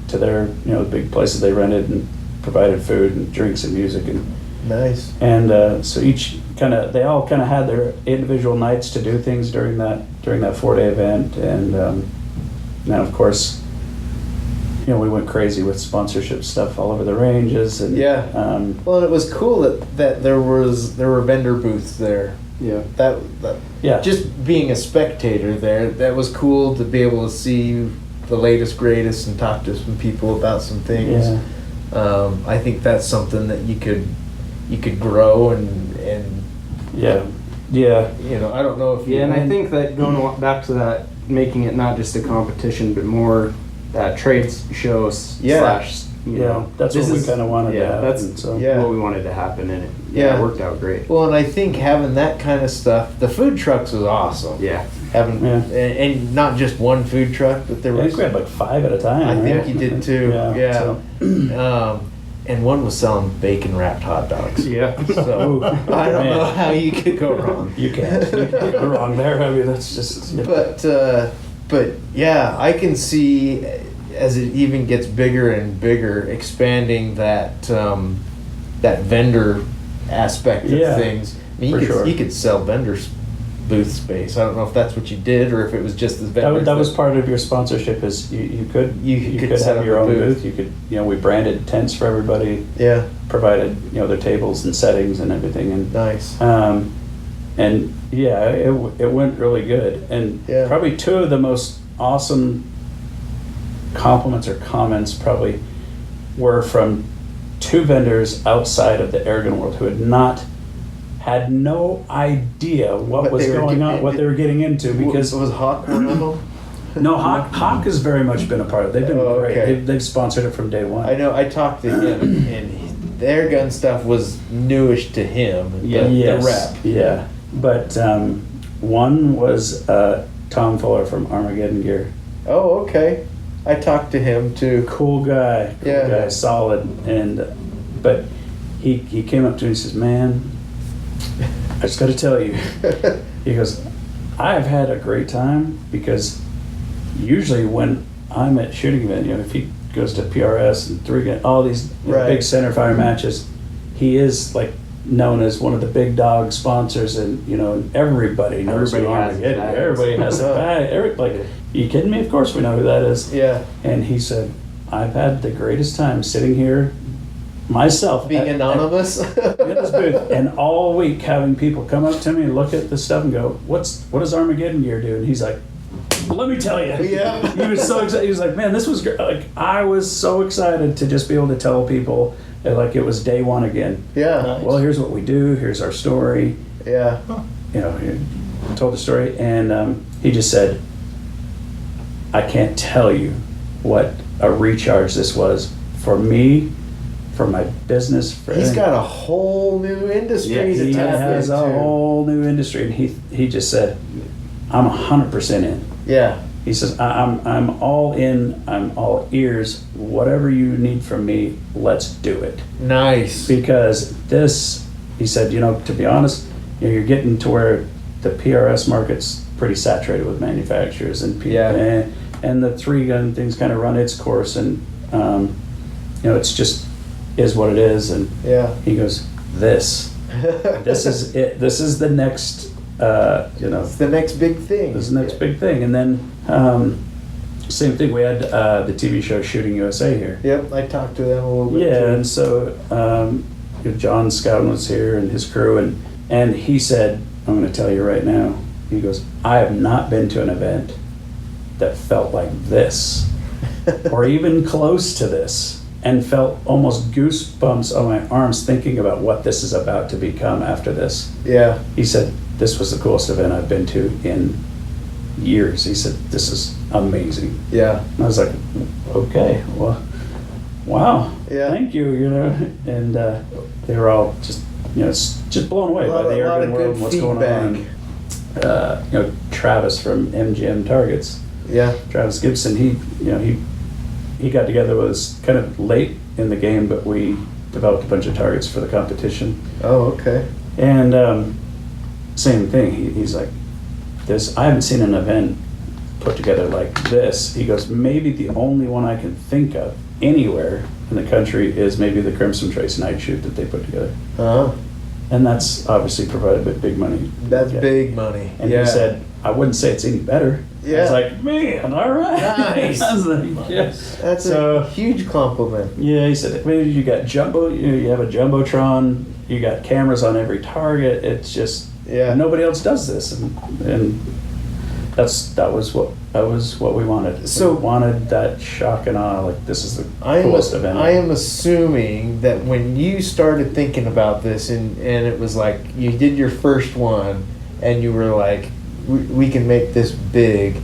to their, the big places they rented and provided food and drinks and music Nice. and so they all kind of had their individual nights to do things during that 4-day event, and now of course, we went crazy with sponsorship stuff all over the ranges, and Well, it was cool that there were vendor booths there. Yeah. That yeah, just being a spectator there, that was cool to be able to see the latest, greatest, and talk to some people about some things. yeah, I think that's something that you could grow and yeah. I don't know if Yeah, and I think that going back to that, making it not just a competition, but more that trade shows slash. That's what we kind of wanted to happen. That's what we wanted to happen, and it worked out great. Well, and I think having that kind of stuff, the food trucks was awesome. Yeah. Having and not just one food truck, but there I was. think we had like 5 at a time. I right? think you did too. Yeah, Yeah. And one was selling bacon wrapped hot dogs. Yeah. So I don't know how you could go wrong. You can't go wrong there. I mean, that's just. But yeah, I can see as it even gets bigger and bigger, expanding that vendor aspect of things. I mean, you could sell vendors booth space. I don't know if that's what you did or if it was just the vendors. That was part of your sponsorship. Is you could set have up your a own booth. booth. You could we branded tents for everybody. Yeah. Provided their tables and settings and everything, and Nice. and it went really good, and probably 2 of the most awesome compliments or comments probably were from 2 vendors outside of the Airgun world who had no idea what was going on, what they were getting into, because was Hawk one of them? no, Hawk has very much been a part of it. They've been great. Okay. They've sponsored it from day one. I know. I talked to him, and the Airgun stuff was newish to him. The rep. Yeah, but one was Tom Fuller from Armageddon Gear. Oh, okay. I talked to him too. Cool guy, solid, but he came up to me and says, "Man, I just got to tell you," he goes, "I've had a great time, because usually when I'm at shooting event, if he goes to PRS and 3 gun, all these big centerfire matches, he is like known as one of the big dog sponsors, and everybody knows who Armageddon. Everybody has a bag. You kidding me? Of course we know who that is." Yeah. And he said, "I've had the greatest time sitting here myself, being anonymous, in this booth, and all week having people come up to me and look at the stuff and go, what does Armageddon Gear do?" And he's like, "Let me tell you." Yeah. He was so excited. He was like, "Man, this was great." Like, I was so excited to just be able to tell people like it was day one again. Yeah. Nice. Well, here's what we do. Here's our story. Yeah. He told the story, and he just said, "I can't tell you what a recharge this was for me, for my business." He's got a whole new industry to he tap has into. a whole new industry, and he just said, "I'm 100% in." Yeah. He says, I'm all in, I'm all ears, whatever you need from me, let's do it." Nice. Because this, he said, to be honest, you're getting to where the PRS market's pretty saturated with manufacturers, and and the 3 gun things kind of run its course, and it's just is what it is. And he goes, this is it. This is the next it's the next big thing. This is the next big thing. And then same thing, we had the TV show Shooting USA here. Yep, I talked to them a little bit too. And so John Scouten was here and his crew, and he said, "I'm going to tell you right now," he goes, "I have not been to an event that felt like this or even close to this, and felt almost goosebumps on my arms thinking about what this is about to become after this." Yeah. He said, "This was the coolest event I've been to in years." He said, "This is amazing." Yeah. And I was like, "Okay, well, wow, Yeah. thank you," and they were all just, just blown away by the Airgun world and what's going on. Travis from MGM Targets, Travis Gibson, he got together with us kind of late in the game, but we developed a bunch of targets for the competition. Oh, okay. And same thing, he's like, I haven't seen an event put together like this. He goes, maybe the only one I can think of anywhere in the country is maybe the Crimson Trace night shoot that they put together. And that's obviously provided big money. That's Yeah. big money. And yeah. he said, I wouldn't say it's any better. I Yeah. was like, man, all right. Nice. I was like, yes. That's So- a huge compliment. Yeah, he said, maybe you got you have a Jumbotron, you got cameras on every target. It's just, Yeah. nobody else does this. And that was what we wanted. So- we wanted that shock and awe, like this is the I coolest event. am assuming that when you started thinking about this and it was like you did your first one and you were like, we can make this big.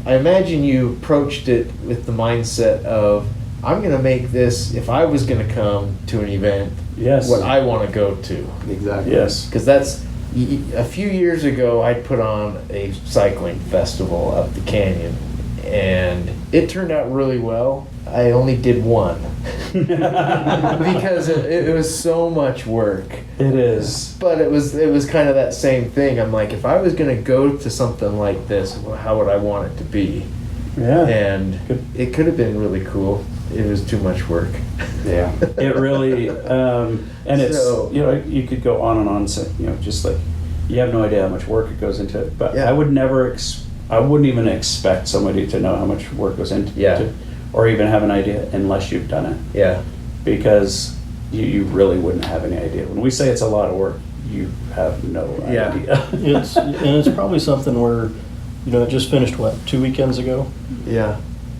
I imagine you approached it with the mindset of, I'm going to make this, if I was going to come to an event, Yes. what I want to go to. Exactly. Yes. Because that's, a few years ago, I put on a cycling festival up the canyon, and it turned out really well. I only did one because it was so much work. It is. But it was kind of that same thing. I'm like, if I was gonna go to something like this, how would I want it to be? Yeah. And Good. it could have been really cool. It was too much work. Yeah. It really, and it's, So- you could go on and on, so, just like, you have no idea how much work it goes into it. But Yeah. I would never, I wouldn't even expect somebody to know how much work goes into Yeah. it, or even have an idea unless you've done it. Yeah. Because you really wouldn't have any idea. When we say it's a lot of work, you have no Yeah. idea. It's probably something where, it just finished, 2 weekends ago? Yeah.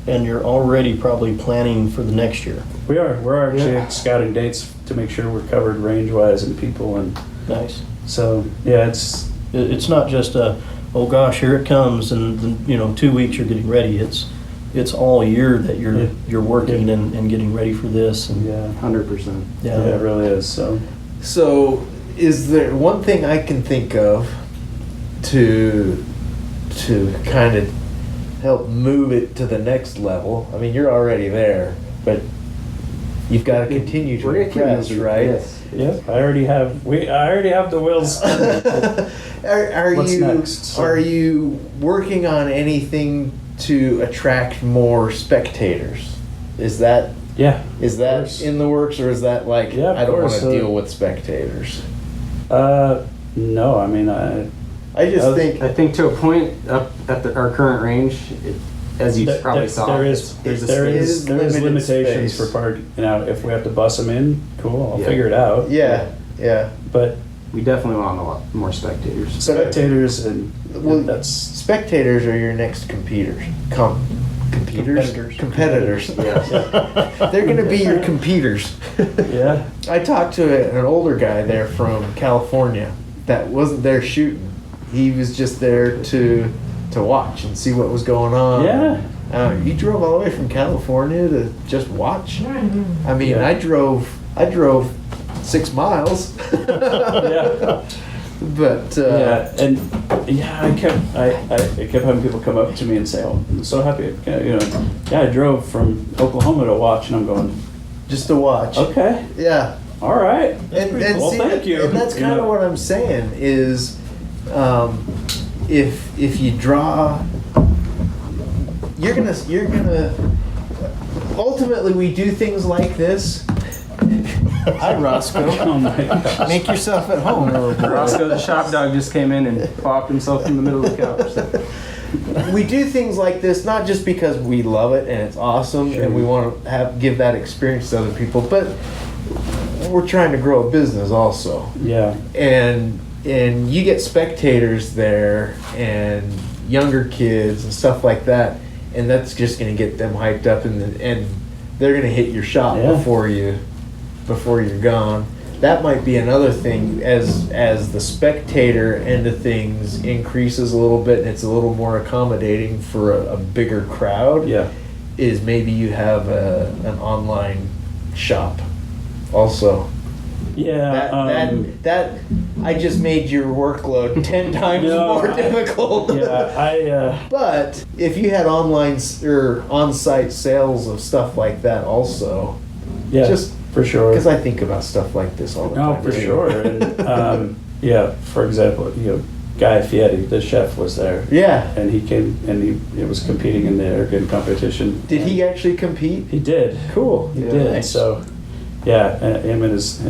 And you're already probably planning for the next year. We're actually Yeah. scouting dates to make sure we're covered range-wise and people, and Nice. so, yeah, it's, It's not just oh gosh, here it comes, and 2 weeks you're getting ready. It's all year that Yeah. you're working and getting ready for this, and yeah, 100%. yeah, it really is, so. So, is there one thing I can think of to kind of help move it to the next level? I mean, you're already there, but you've got to continue to We're gonna keep impress, moving, right? yes. Yeah, I already have the wheels. Are What's you next? are you working on anything to attract more spectators? Is that Yeah. is Of that course. in the works, or is that like, Yeah, of I don't want course, to deal with spectators? No, I mean, I just Uh, think I think to a point up at our current range, as you probably saw, there is there's a there space. is limited limitations space. for part. If we have to bus them in, cool. I'll Yeah. figure it out. yeah. But We definitely want a lot more spectators. spectators and Well, that's spectators are your next competitors. Competitors. Competitors. They're going to be your competitors. yeah. I talked to an older guy there from California that wasn't there shooting. He was just there to watch and see what was going on. Yeah. You drove all the way from California to just watch? I mean, Yeah. I drove 6 miles. Yeah. But Yeah, and I kept having people come up to me and say, "Oh, I'm so happy." I drove from Oklahoma to watch, and I'm going, just to watch. "Okay, Yeah. all right, And well, see, thank you." And that's kind of what I'm saying is, if you draw, you're gonna. Ultimately, we do things like this. Hi, Roscoe. Oh my gosh. Make yourself at home. Roscoe the shop dog just came in and plopped himself in the middle of the couch. So. We do things like this not just because we love it and it's awesome and we want to give that experience to other people, but we're trying to grow a business also. Yeah, And you get spectators there and younger kids and stuff like that, and that's just going to get them hyped up, and they're going to hit your shop Yeah. before you're gone. That might be another thing as the spectator end of things increases a little bit and it's a little more accommodating for a bigger crowd. yeah, Is maybe you have an online shop also. yeah. That I just made your workload 10 times more difficult. Yeah, But if you had online or on-site sales of stuff like that also, yeah, just for sure. because I think about stuff like this all the No, time. for too. sure. And, yeah, for example, Guy Fieri, the chef, was there. Yeah. And he came and he was competing in the Airgun competition. Did he actually compete? He did. Cool. He Yeah. did. Nice. So, yeah, him and his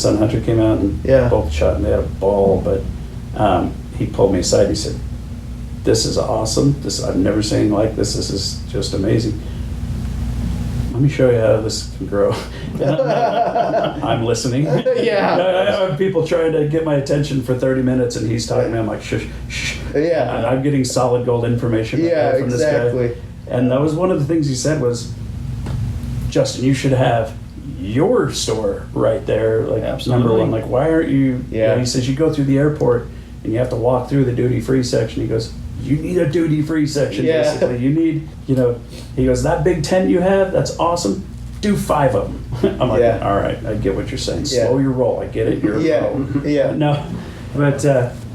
son Hunter came out and Yeah. both shot and they had a ball. But he pulled me aside. He said, "This is awesome. I've never seen anything like this. This is just amazing. Let me show you how this can grow." I'm listening. Yeah. I have people trying to get my attention for 30 minutes, and he's talking to me. I'm like, shush, shh. Yeah. I'm getting solid gold information right Yeah, there from exactly. this guy. And that was one of the things he said was, Justin, you should have your store right there. Like, Absolutely. number one, like, why aren't you? Yeah. He says, you go through the airport and you have to walk through the duty-free section. He goes, you need a duty-free section, Yeah. basically. You need, he goes, that big tent you have, that's awesome. Do 5 of them. I'm like, Yeah. all right, I get what you're saying. Yeah. Slow your roll. I get it. You're Yeah. a pro. Yeah. No, but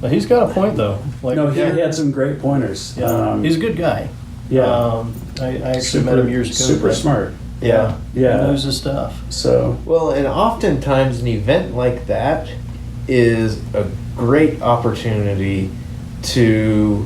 But he's got a point though. Like, no, he had some great pointers. he's a good guy. Yeah. I actually met him years ago. Super but- smart. Yeah. Yeah. He knows his stuff. So Well, and oftentimes an event like that is a great opportunity to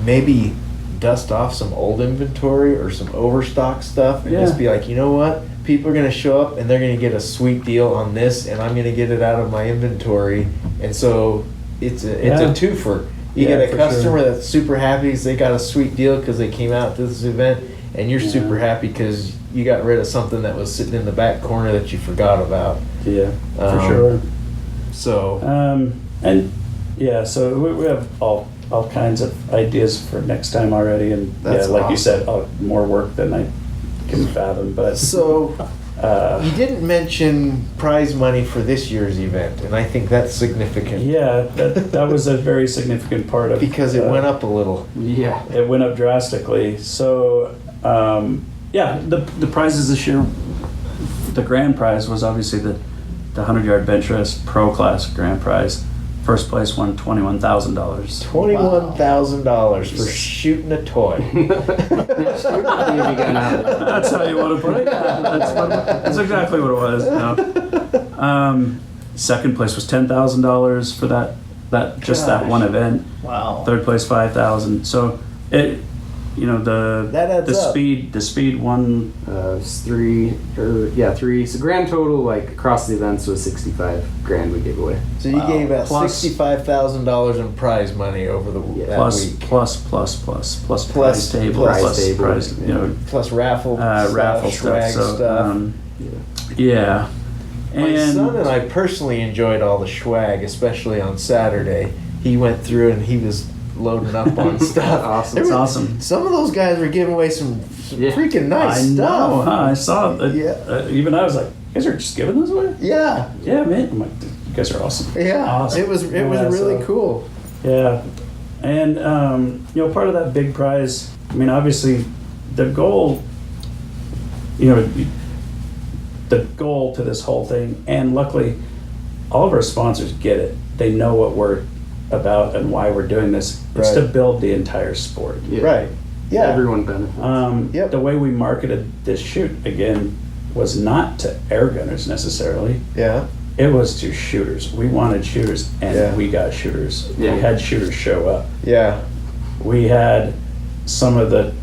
maybe dust off some old inventory or some overstock stuff and just Yeah. be like, you know what? People are going to show up and they're going to get a sweet deal on this, and I'm going to get it out of my inventory. And so it's a Yeah. twofer. You Yeah, get a for customer sure. that's super happy because they got a sweet deal because they came out to this event, and you're Yeah. super happy because you got rid of something that was sitting in the back corner that you forgot about. yeah, for Um, sure. So And yeah, so we have all kinds of ideas for next time already, and That's yeah, like you awesome. said, more work than I can fathom. But So uh, you didn't mention prize money for this year's event, and I think that's significant yeah, that was a very significant part of because it went up a little. Yeah. It went up drastically. So yeah, the prizes this year, the grand prize was obviously the 100-yard bench rest pro class grand prize. First place won $21,000. $21,000 for shooting a toy. That's how you want to put it. That's exactly what it was. No. Second place was $10,000 for that just that one event. Wow. Third place $5,000. So it, That adds the up. speed won. It's 3. So grand total, like across the events, was 65 grand we gave away. So you Wow. gave out Plus- $65,000 in prize money over the that Plus, week. plus prize table, prize plus table, prize, Plus raffle raffle swag stuff. So, stuff. yeah. My son and I personally enjoyed all the swag, especially on Saturday. He went through and he was loading up on stuff. Awesome. There It's were- awesome. Some of those guys were giving away some Yeah. freaking nice I stuff. know, huh? I saw that. Yeah. Even I was like, you guys are just giving this away? Yeah, Yeah, man. I'm like, you guys are awesome. yeah. Awesome. It was Yeah, really so- cool. Yeah, and part of that big prize. I mean, obviously, the goal. The goal to this whole thing, and luckily, all of our sponsors get it. They know what we're about and why we're doing this. It's to Right. build the entire sport. Yeah. Right. Yeah. Everyone benefits. Yep. The way we marketed this shoot again was not to air gunners necessarily. Yeah. It was to shooters. We wanted shooters, and Yeah. we got shooters. Yeah. We had shooters show up. Yeah. We had some of the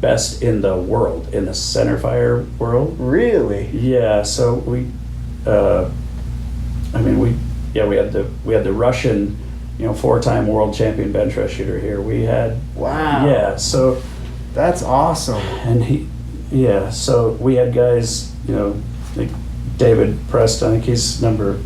best in the world, in the center fire world. Really? Yeah, so we had the Russian, 4-time world champion bench rest shooter here. We had Wow. yeah, so That's awesome. and so we had guys, like David Preston, I think he's number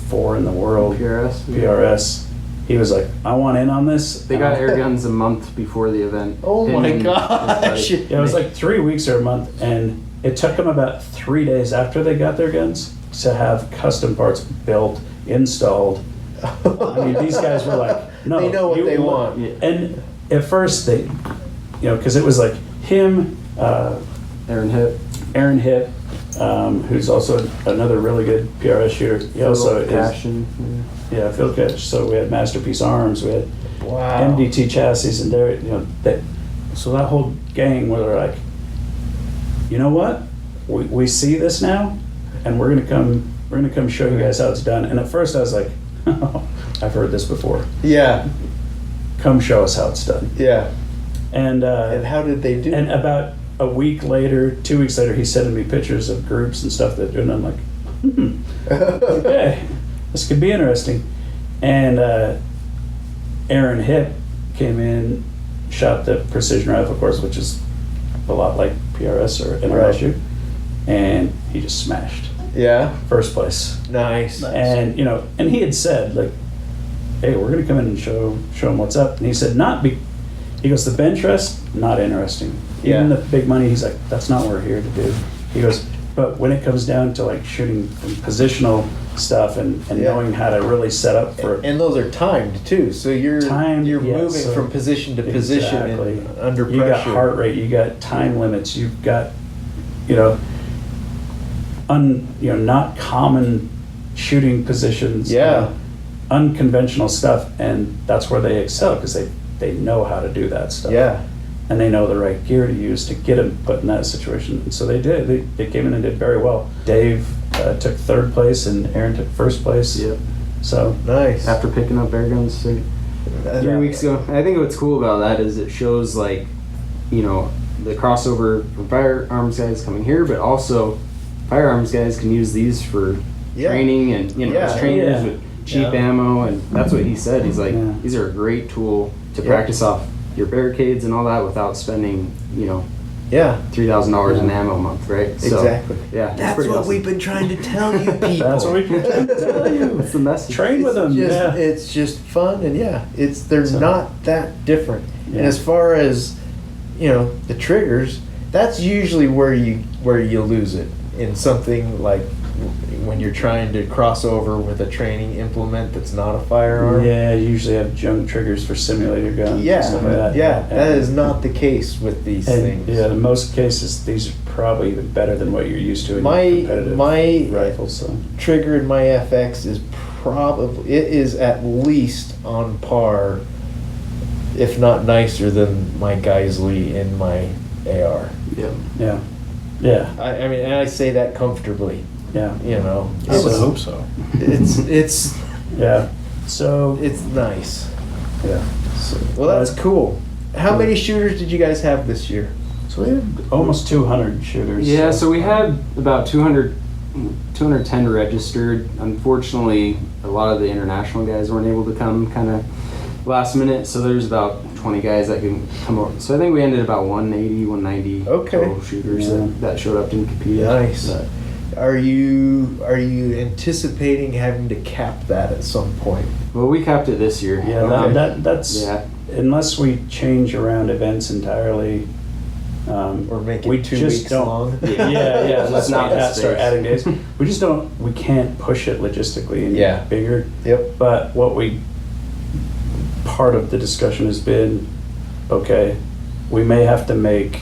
4 in the world. PRS. He was like, I want in on this. They got air guns a month before the event. Oh Him my and his gosh. buddy. Yeah, it was like 3 weeks or a month, and it took them about 3 days after they got their guns to have custom parts built, installed. I mean, these guys were like, no. They know what you they look- want. Yeah. And at first they, because it was like him, Aaron Hip. Aaron Hitt, who's also another really good PRS shooter. He also is, Passion. Phil Catch. So we had Masterpiece Arms, we had Wow. MDT chassis, and there, so that whole gang were like, you know what, we see this now, and we're gonna come show you guys how it's done. And at first I was like, oh, I've heard this before. Yeah, Come show us how it's done. yeah. And And how did they do? and about a week later, 2 weeks later, he's sending me pictures of groups and stuff that, and I'm like, okay, this could be interesting. And Aaron Hipp came in, shot the precision rifle course, which is a lot like PRS or NRSU, and he just smashed Yeah, first place. nice. And and he had said like, "Hey, we're gonna come in and show him what's up." And he said, he goes, "The bench rest, not interesting. Even Yeah. the big money." He's like, "That's not what we're here to do." He goes, "But when it comes down to like shooting positional stuff and Yeah. knowing how to really set up for And those are timed too, so you're Timed, you're yeah, so- from position to position Exactly. and under you got pressure. heart rate, you got time limits, you've got not common shooting positions, Yeah. unconventional stuff, and that's where they excel because they know how to do that stuff. Yeah, And they know the right gear to use to get them put in that situation. And so they did. They came in and did very well. Dave took third place and Aaron took first place. Yep. So nice. After picking up air guns 3 weeks ago. I think what's cool about that is it shows like, the crossover from firearms guys coming here, but also firearms guys can use these for Yeah. training and as trainers Yeah. with cheap Yeah. ammo, and that's what he said. He's like, Yeah. these are a great tool to Yeah. practice off your barricades and all that without spending Yeah, $3,000 in ammo a month, right? So, exactly. yeah, it's That's pretty what awesome. we've been trying to tell you people. that's what we can tell you. That's the message. Train with them. Just, Yeah. It's just fun, and they're So- not that different. And Yeah. as far as the triggers, that's usually where you lose it in something like when you're trying to cross over with a training implement that's not a firearm. Yeah, you usually have junk triggers for simulator guns. Yeah, and stuff like that. that is not the case with these And, things. yeah, in most cases, these are probably even better than what you're used to in My- your competitive my- rifles. So. Trigger in my FX is it is at least on par, if not nicer than my Geisley in my AR. Yeah. Yeah, yeah, I mean, and I say that comfortably. yeah, I would hope so. It's yeah. So it's nice. yeah, Well, that's cool. How many shooters did you guys have this year? so we had almost 200 shooters. Yeah, so we had about 210 registered. Unfortunately, a lot of the international guys weren't able to come kind of last minute, so there's about 20 guys that can come over. So I think we ended about 180, 190 Okay. total shooters Yeah. that showed up and competed. Nice. But Are you anticipating having to cap that at some point? well, we capped it this year. Yeah, Okay. that's Yeah. unless we change around events entirely. Or make it we 2 just weeks don't- long? Yeah, Let's let's not not start space. adding days. We just don't. We can't push it logistically any Yeah. bigger. Yep. But part of the discussion has been, okay, we may have to make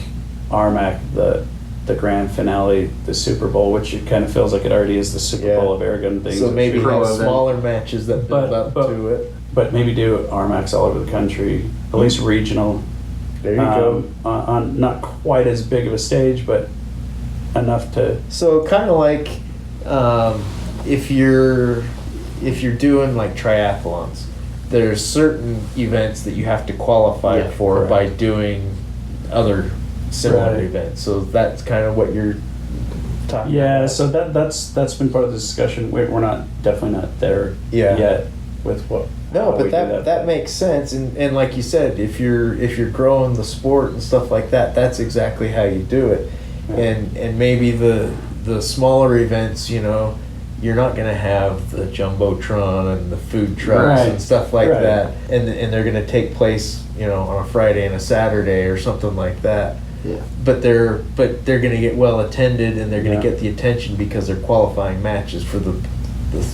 RMAC the grand finale, the Super Bowl, which it kind of feels like it already is the Super Yeah. Bowl of airgun things. So maybe Pro have event. smaller matches that build But- up but- to it. But maybe do RMACs all over the country, at least regional. There you go. On not quite as big of a stage, but enough to. So kind of like if you're doing like triathlons, there's certain events that you have to qualify Yeah, for correct. by doing other similar Right. events. So that's kind of what you're talking Yeah, about. so that's been part of the discussion. We're not definitely not there Yeah. yet with what. No, how we but do that makes sense, and like you said, if you're growing the sport and stuff like that, that's exactly how you do it. Yeah. And maybe the smaller events, you're not going to have the jumbotron and the food trucks Right. and stuff like Right. that, and they're going to take place, on a Friday and a Saturday or something like that. Yeah. But they're going to get well attended, and they're going to Yeah. get the attention because they're qualifying matches for the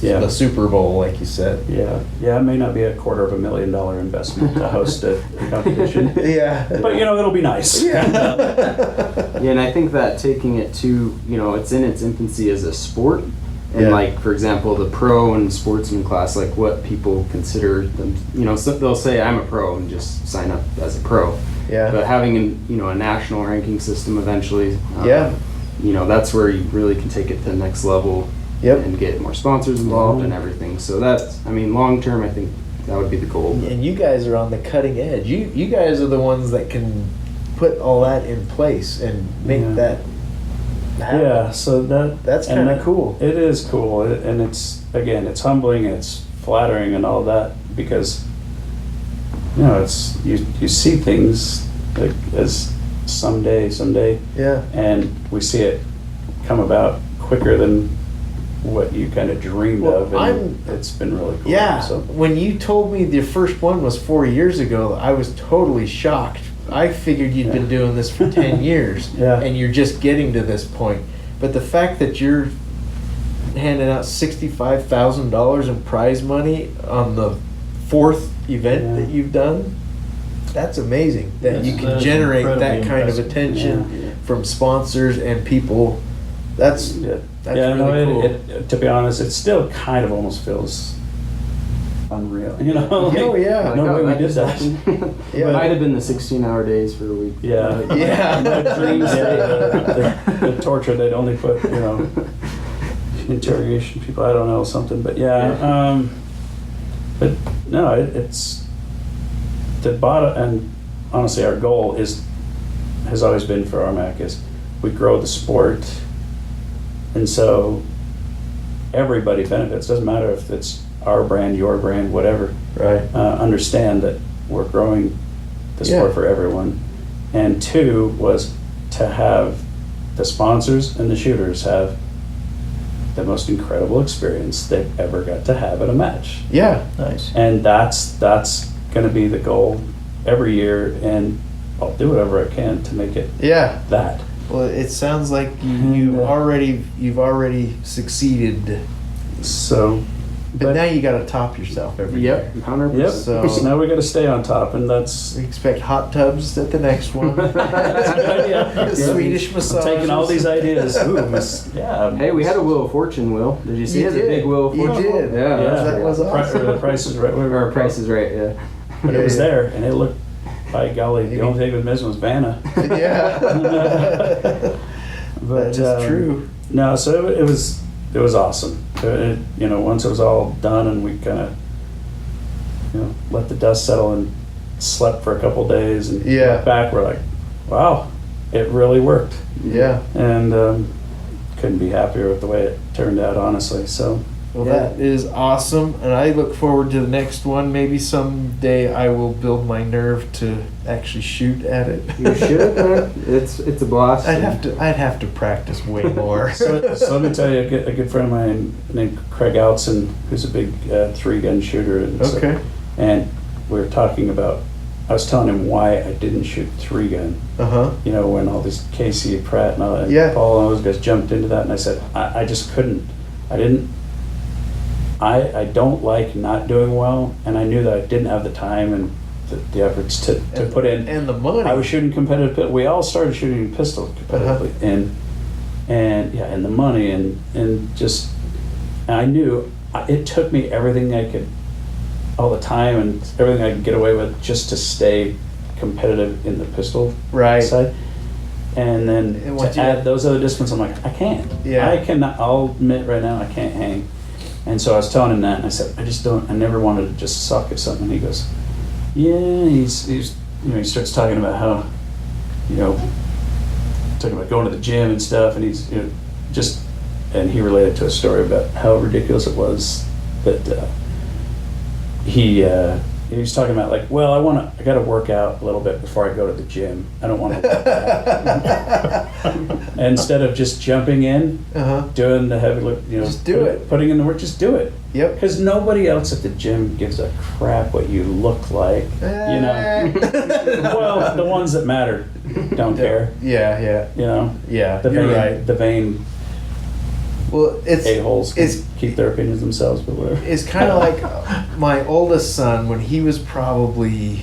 Yeah. Super Bowl, like you said. Yeah, it may not be a $250,000 investment to host a competition, Yeah. but it'll be nice. Yeah, and I think that taking it to, it's in its infancy as a sport. And Yeah. like, for example, the pro and sportsman class, like what people consider them, so they'll say I'm a pro and just sign up as a pro. Yeah. But having a national ranking system eventually, Yeah. that's where you really can take it to the next level Yep. and get more sponsors involved and everything. So that's, I mean, long term, I think that would be the goal. And you guys are on the cutting edge. You guys are the ones that can put all that in place and make Yeah. that happen. Yeah, so That's and kinda that- cool. It is cool, and it's, again, it's humbling, and it's flattering and all that, because, you know, it's, you see things like as someday, Yeah. and we see it come about quicker than what you kind of dreamed Well, of, and it's been really cool. Yeah. So, When you told me the first one was 4 years ago, I was totally shocked. I figured you'd been doing this for 10 years Yeah. and you're just getting to this point. But the fact that you're handing out $65,000 in prize money on the 4th event Yeah. that you've done, that's amazing. That you That can is generate that incredibly kind of impressive. attention Yeah. from sponsors and people. That's yeah, That's yeah, no, really cool. to be honest, it still kind of almost feels unreal, you know? Oh, yeah. No way we that did just that. happened. Yeah. It might have been the 16-hour days for a week. Yeah. Yeah. My dreams, the torture, they'd only put, you know, interrogation people, I don't know, something, but yeah, but no, it's the bottom, and honestly, our goal has always been for RMAC is we grow the sport, and so everybody benefits. Doesn't matter if it's our brand, your brand, whatever. right. Understand that we're growing the sport Yeah. for everyone. And two was to have the sponsors and the shooters have the most incredible experience they've ever got to have at a match. Yeah. Nice. And that's going to be the goal every year, and I'll do whatever I can to make it Yeah. that. Well, it sounds like And, you've already succeeded, So, but now you got to top yourself every Yep, year. 100%. yep. So- So now we got to stay on top, and that's We expect hot tubs at the next one. idea. Swedish massage. I'm taking all these ideas. Ooh, yeah. Hey, we had a Wheel of Fortune, Will. Did you see You it? A did. big Wheel of You Fortune. did. Yeah, That was awesome. The price is right. Our Price is Right, yeah. But it was there, and it looked, by golly, the only thing that was missing was Vanna. Yeah. But That is true. No, so it was awesome. You know, once it was all done, and we kind of, you know, let the dust settle and slept for a couple days, and Yeah. looked back, we're like, wow, it really worked, Yeah. and couldn't be happier with the way it turned out, honestly. So. Well, Yeah. that is awesome, and I look forward to the next one. Maybe someday I will build my nerve to actually shoot at it. You should, man. It's a blast. I'd have to practice way more. So let me tell you, a good friend of mine named Craig Outson, who's a big 3-gun shooter. And so- Okay. and we were talking about, I was telling him why I didn't shoot 3-gun. Uh-huh. You know, when all this Casey Pratt and all that, Yeah. Paul and all those guys jumped into that, and I said, I just couldn't. I don't like not doing well, and I knew that I didn't have the time and the efforts to put in. And the money. I was shooting competitive. We all started shooting pistol competitively, and yeah, and the money and just, and I knew it took me everything I could, all the time and everything I could get away with just to stay competitive in the pistol Right. side. And then And once to you- add those other disciplines, I'm like, I can't. Yeah. I cannot. I'll admit right now, I can't hang. And so I was telling him that, and I said, I never wanted to just suck at something. And he goes, yeah, he's you know, he starts talking about how, you know, talking about going to the gym and stuff, and he's, you know, just, and he related to a story about how ridiculous it was that he was talking about, like, well, I got to work out a little bit before I go to the gym. I don't want to work out. Instead of just jumping in, Uh-huh. doing the heavy lift, you know, Just do it. putting in the work, just do it. Yep. Because nobody else at the gym gives a crap what you look like, you know. Well, the ones that matter don't care, Yeah, you know. yeah. The You're vain, right. the vain Well, a-holes can it's- keep their opinions themselves, but whatever. It's kind of like my oldest son, when he was probably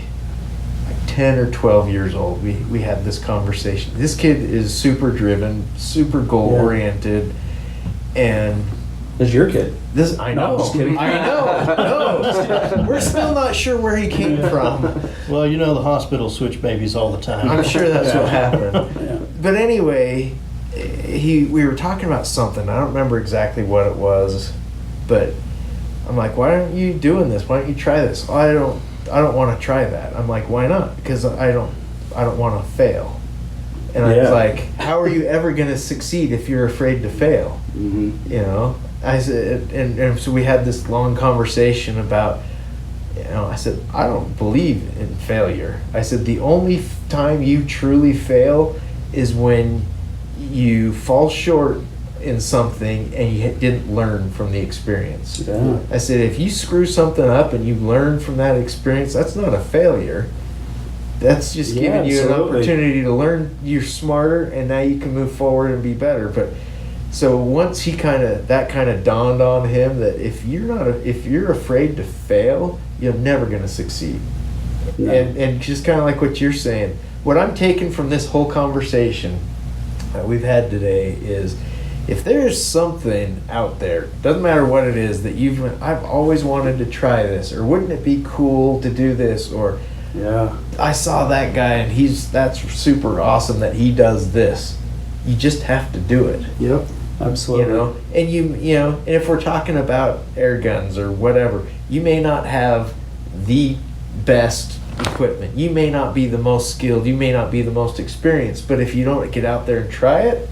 like 10 or 12 years old, we had this conversation. This kid is super driven, super goal oriented, and It's your kid. this, I No, know, I'm just kidding. I know, no, we're still not sure where he came from. Well, you know the hospital switch babies all the time. I'm sure that's what happened. Yeah. But anyway, we were talking about something. I don't remember exactly what it was, but I'm like, why aren't you doing this? Why don't you try this? Oh, I don't want to try that. I'm like, why not? Because I don't want to fail. And I was like, how are you ever going to succeed if you're afraid to fail? Mm-hmm. You know, I said, and so we had this long conversation about, you know, I said, I don't believe in failure. I said, the only time you truly fail is when you fall short in something and you didn't learn from the experience. Yeah. I said, if you screw something up and you learn from that experience, that's not a failure. That's just giving you an opportunity to learn. You're smarter, and now you can move forward and be better. But so once that kind of dawned on him that if you're afraid to fail, you're never going to succeed. No. And just kind of like what you're saying, what I'm taking from this whole conversation that we've had today is, if there's something out there, doesn't matter what it is, that I've always wanted to try this, or wouldn't it be cool to do this, or I saw that guy and that's super awesome that he does this. You just have to do it. Yep. Absolutely. You know, and you know, and if we're talking about air guns or whatever, you may not have the best equipment. You may not be the most skilled. You may not be the most experienced. But if you don't get out there and try it,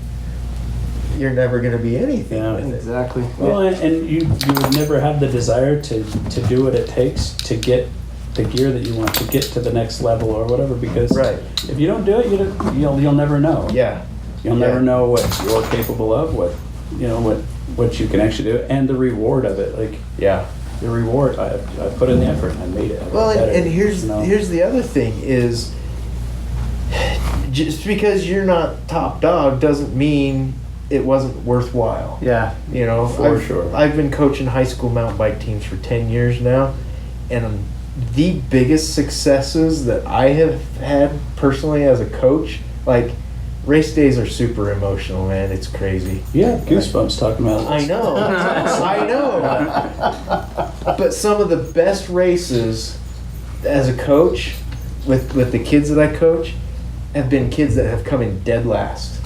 you're never going to be anything. Yeah, with it. Exactly. Well, and you would never have the desire to do what it takes to get the gear that you want to get to the next level or whatever, because if you don't do it, you'll never know. Yeah. You'll never know what you're capable of, what you can actually do, and the reward of it. Like, the reward, I put in the effort, I made it. Well, and here's the other thing is, just because you're not top dog doesn't mean it wasn't worthwhile. Yeah. You know, For sure. I've been coaching high school mountain bike teams for 10 years now, and the biggest successes that I have had personally as a coach, like, race days are super emotional, man. It's crazy. Yeah, goosebumps talking about I this. know. I know. But some of the best races as a coach with the kids that I coach have been kids that have come in dead last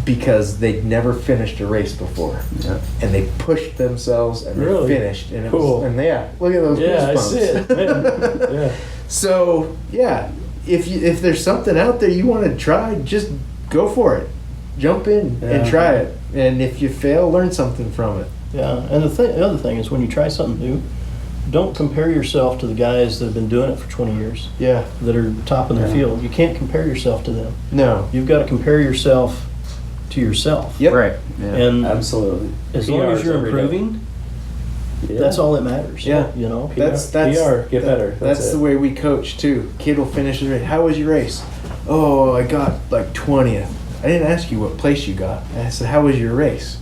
because they'd never finished a race before. Yeah. And they pushed themselves and Really? they finished. And Cool. Look at those Yeah, goosebumps. I see it. Man. Yeah. So, if there's something out there you want to try, just go for it. Jump in and try it. And if you fail, learn something from it. Yeah, and the other thing is, when you try something new, don't compare yourself to the guys that have been doing it for 20 years, Yeah. that are top in their field. You can't compare yourself to them. No. You've got to compare yourself to yourself. Yep. Right. And Absolutely. as long as PRs you're every day. improving, Yeah. that's all that matters. Yeah. You know? That's PR, get better. That's the way we coach too. Kid will finish the race. How was your race? Oh, I got like 20th. I didn't ask you what place you got. I said, how was your race?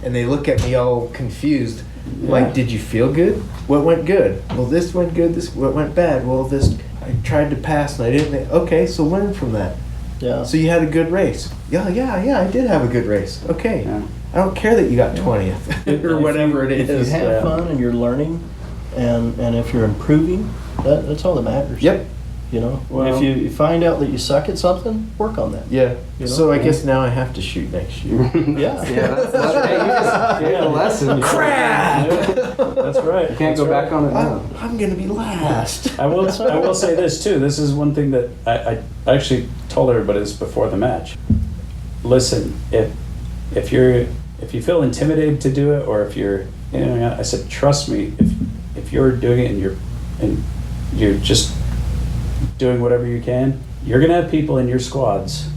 And they look at me all confused. Like, did you feel good? What went good? Well, this went good. What went bad? Well, this I tried to pass and I didn't. Okay, so learn from that. Yeah. So you had a good race. Yeah, I did have a good race. Okay. Yeah. I don't care that you got 20th or whatever it is. If you have Yeah. fun and you're learning, and if you're improving, that's all that matters. Yep. You know, Well- if you find out that you suck at something, work on that. Yeah. You know? So I guess now I have to shoot next year. Yeah. Hey, you just gave a lesson. Crap! That's right. You can't go back on it now. I'm gonna be last. I will say this too. This is one thing that I actually told everybody this before the match. Listen, if you feel intimidated to do it, or if you're, I said, trust me. If you're doing it and you're just doing whatever you can, you're gonna have people in your squads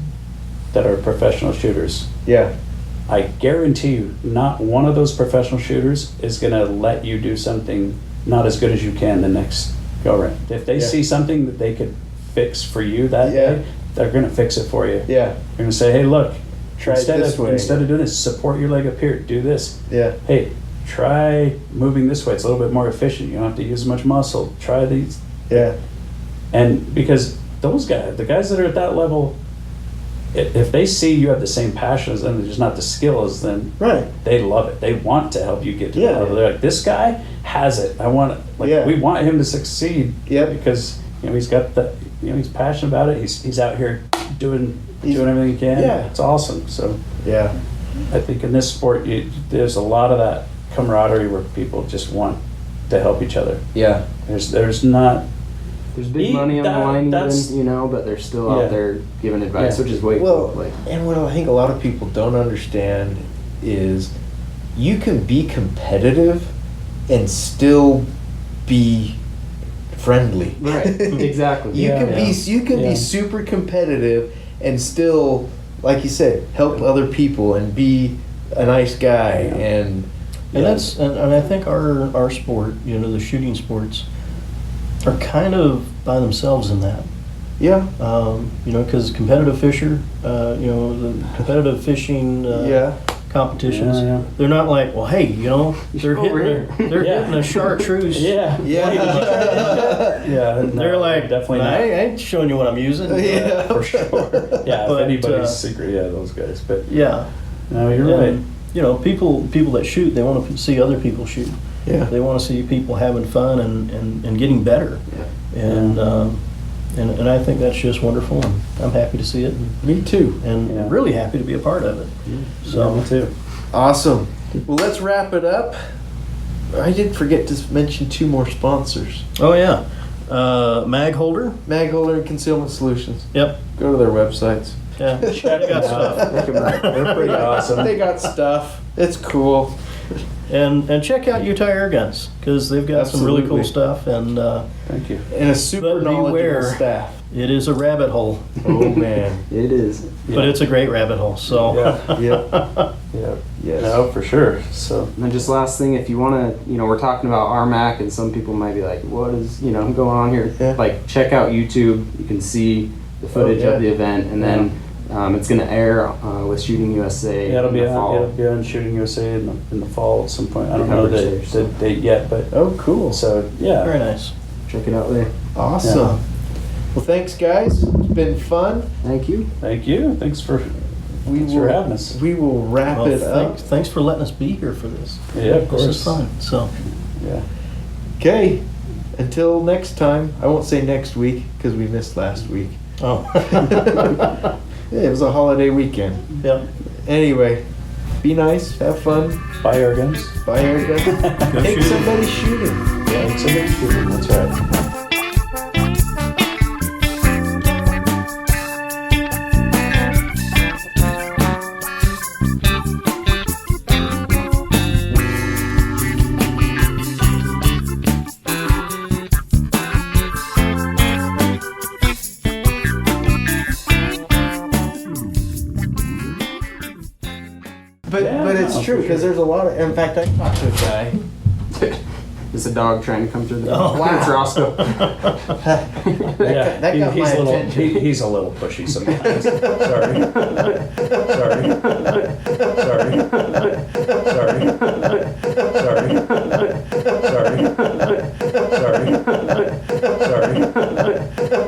that are professional shooters. Yeah. I guarantee you, not one of those professional shooters is going to let you do something not as good as you can the next go round. If they see something that they could fix for you that day, they're going to fix it for you. Yeah. They're going to say, hey, look, Try it this way. Instead of doing this, support your leg up here, do this. Yeah. Hey, try moving this way. It's a little bit more efficient. You don't have to use as much muscle. Try these. Yeah. And because those guys, the guys that are at that level, if they see you have the same passion as them, just not the skill as them, Right. they love it. They want to help you get to Yeah. that level. They're like, this guy has it. I want it. Like, we want him to succeed. Yep. Because he's got the, he's passionate about it. He's out here doing everything you can. Yeah. It's awesome. So Yeah. I think in this sport, there's a lot of that camaraderie where people just want to help each other. Yeah. There's not. There's big money on the line, that's- even, but they're still Yeah. out there giving advice, Yeah. which is way Well, cool. Like, and what I think a lot of people don't understand is you can be competitive and still be friendly. right, exactly. You Yeah, can yeah. be Yeah. super competitive and still, like you said, help other people and be a nice guy Yeah. and And I think our sport, the shooting sports, are kind of by themselves in that. yeah. Because competitive fisher, the competitive fishing Yeah. competitions, Yeah. they're not like, well, hey, they're Over hitting Yeah. a chartreuse. Yeah. Yeah. Yeah. They're like, definitely I not. ain't showing you what I'm using. Yeah. For sure. Yeah. But, if anybody's secret, those guys. But Yeah. no, you're right. And, people that shoot, they want to see other people shoot. Yeah. They want to see people having fun and getting better. And I think that's just wonderful. And I'm happy to see it, Me too. and Yeah. really happy to be a part of it. So me too. Awesome. Well, let's wrap it up. I did forget to mention 2 more sponsors. Oh yeah, mag holder. Mag Holder and Concealment Solutions. Yep. Go to their websites. Yeah. They got stuff. They're pretty awesome. They got stuff. It's cool. And check out Utah Air Guns because they've got some really cool Absolutely. stuff, and Thank you. And a super But knowledgeable beware. staff. it is a rabbit hole, Oh man. it is. but it's a great rabbit hole. So Yeah. Yep. Yeah. Yes. No, for sure. So And then just last thing, if you want to, we're talking about RMAC, and some people might be like, what is, going on here? Yeah. Like, check out YouTube. You can see the footage yeah. of the event, and then it's going to air with Shooting USA yeah, it'll be in the fall. on Shooting USA in the fall at some point. I don't know Coverage the there, so. date yet, but Oh, cool. so yeah. very nice. Check it out there. Awesome. Yeah. Well, thanks, guys. It's been fun. Thank you. Thank you. Thanks for having us. We will wrap Well, it up. thanks for letting us be here for this. Yeah, of This course. is fun. So Yeah. Okay. Until next time. I won't say next week because we missed last week. Yeah, it was a holiday weekend. yeah. Anyway, be nice, have fun, Buy our guns. buy air guns, take shooting. somebody shooting. Yeah, somebody's shooting. That's right. But it's true because there's a lot of. In fact, I talked to a guy. It's a dog trying to come through the Oh. It's Roscoe. Yeah, that got he's my a little, attention. he's a little pushy sometimes. Sorry. Sorry. Sorry. Sorry. Sorry. Sorry. Sorry.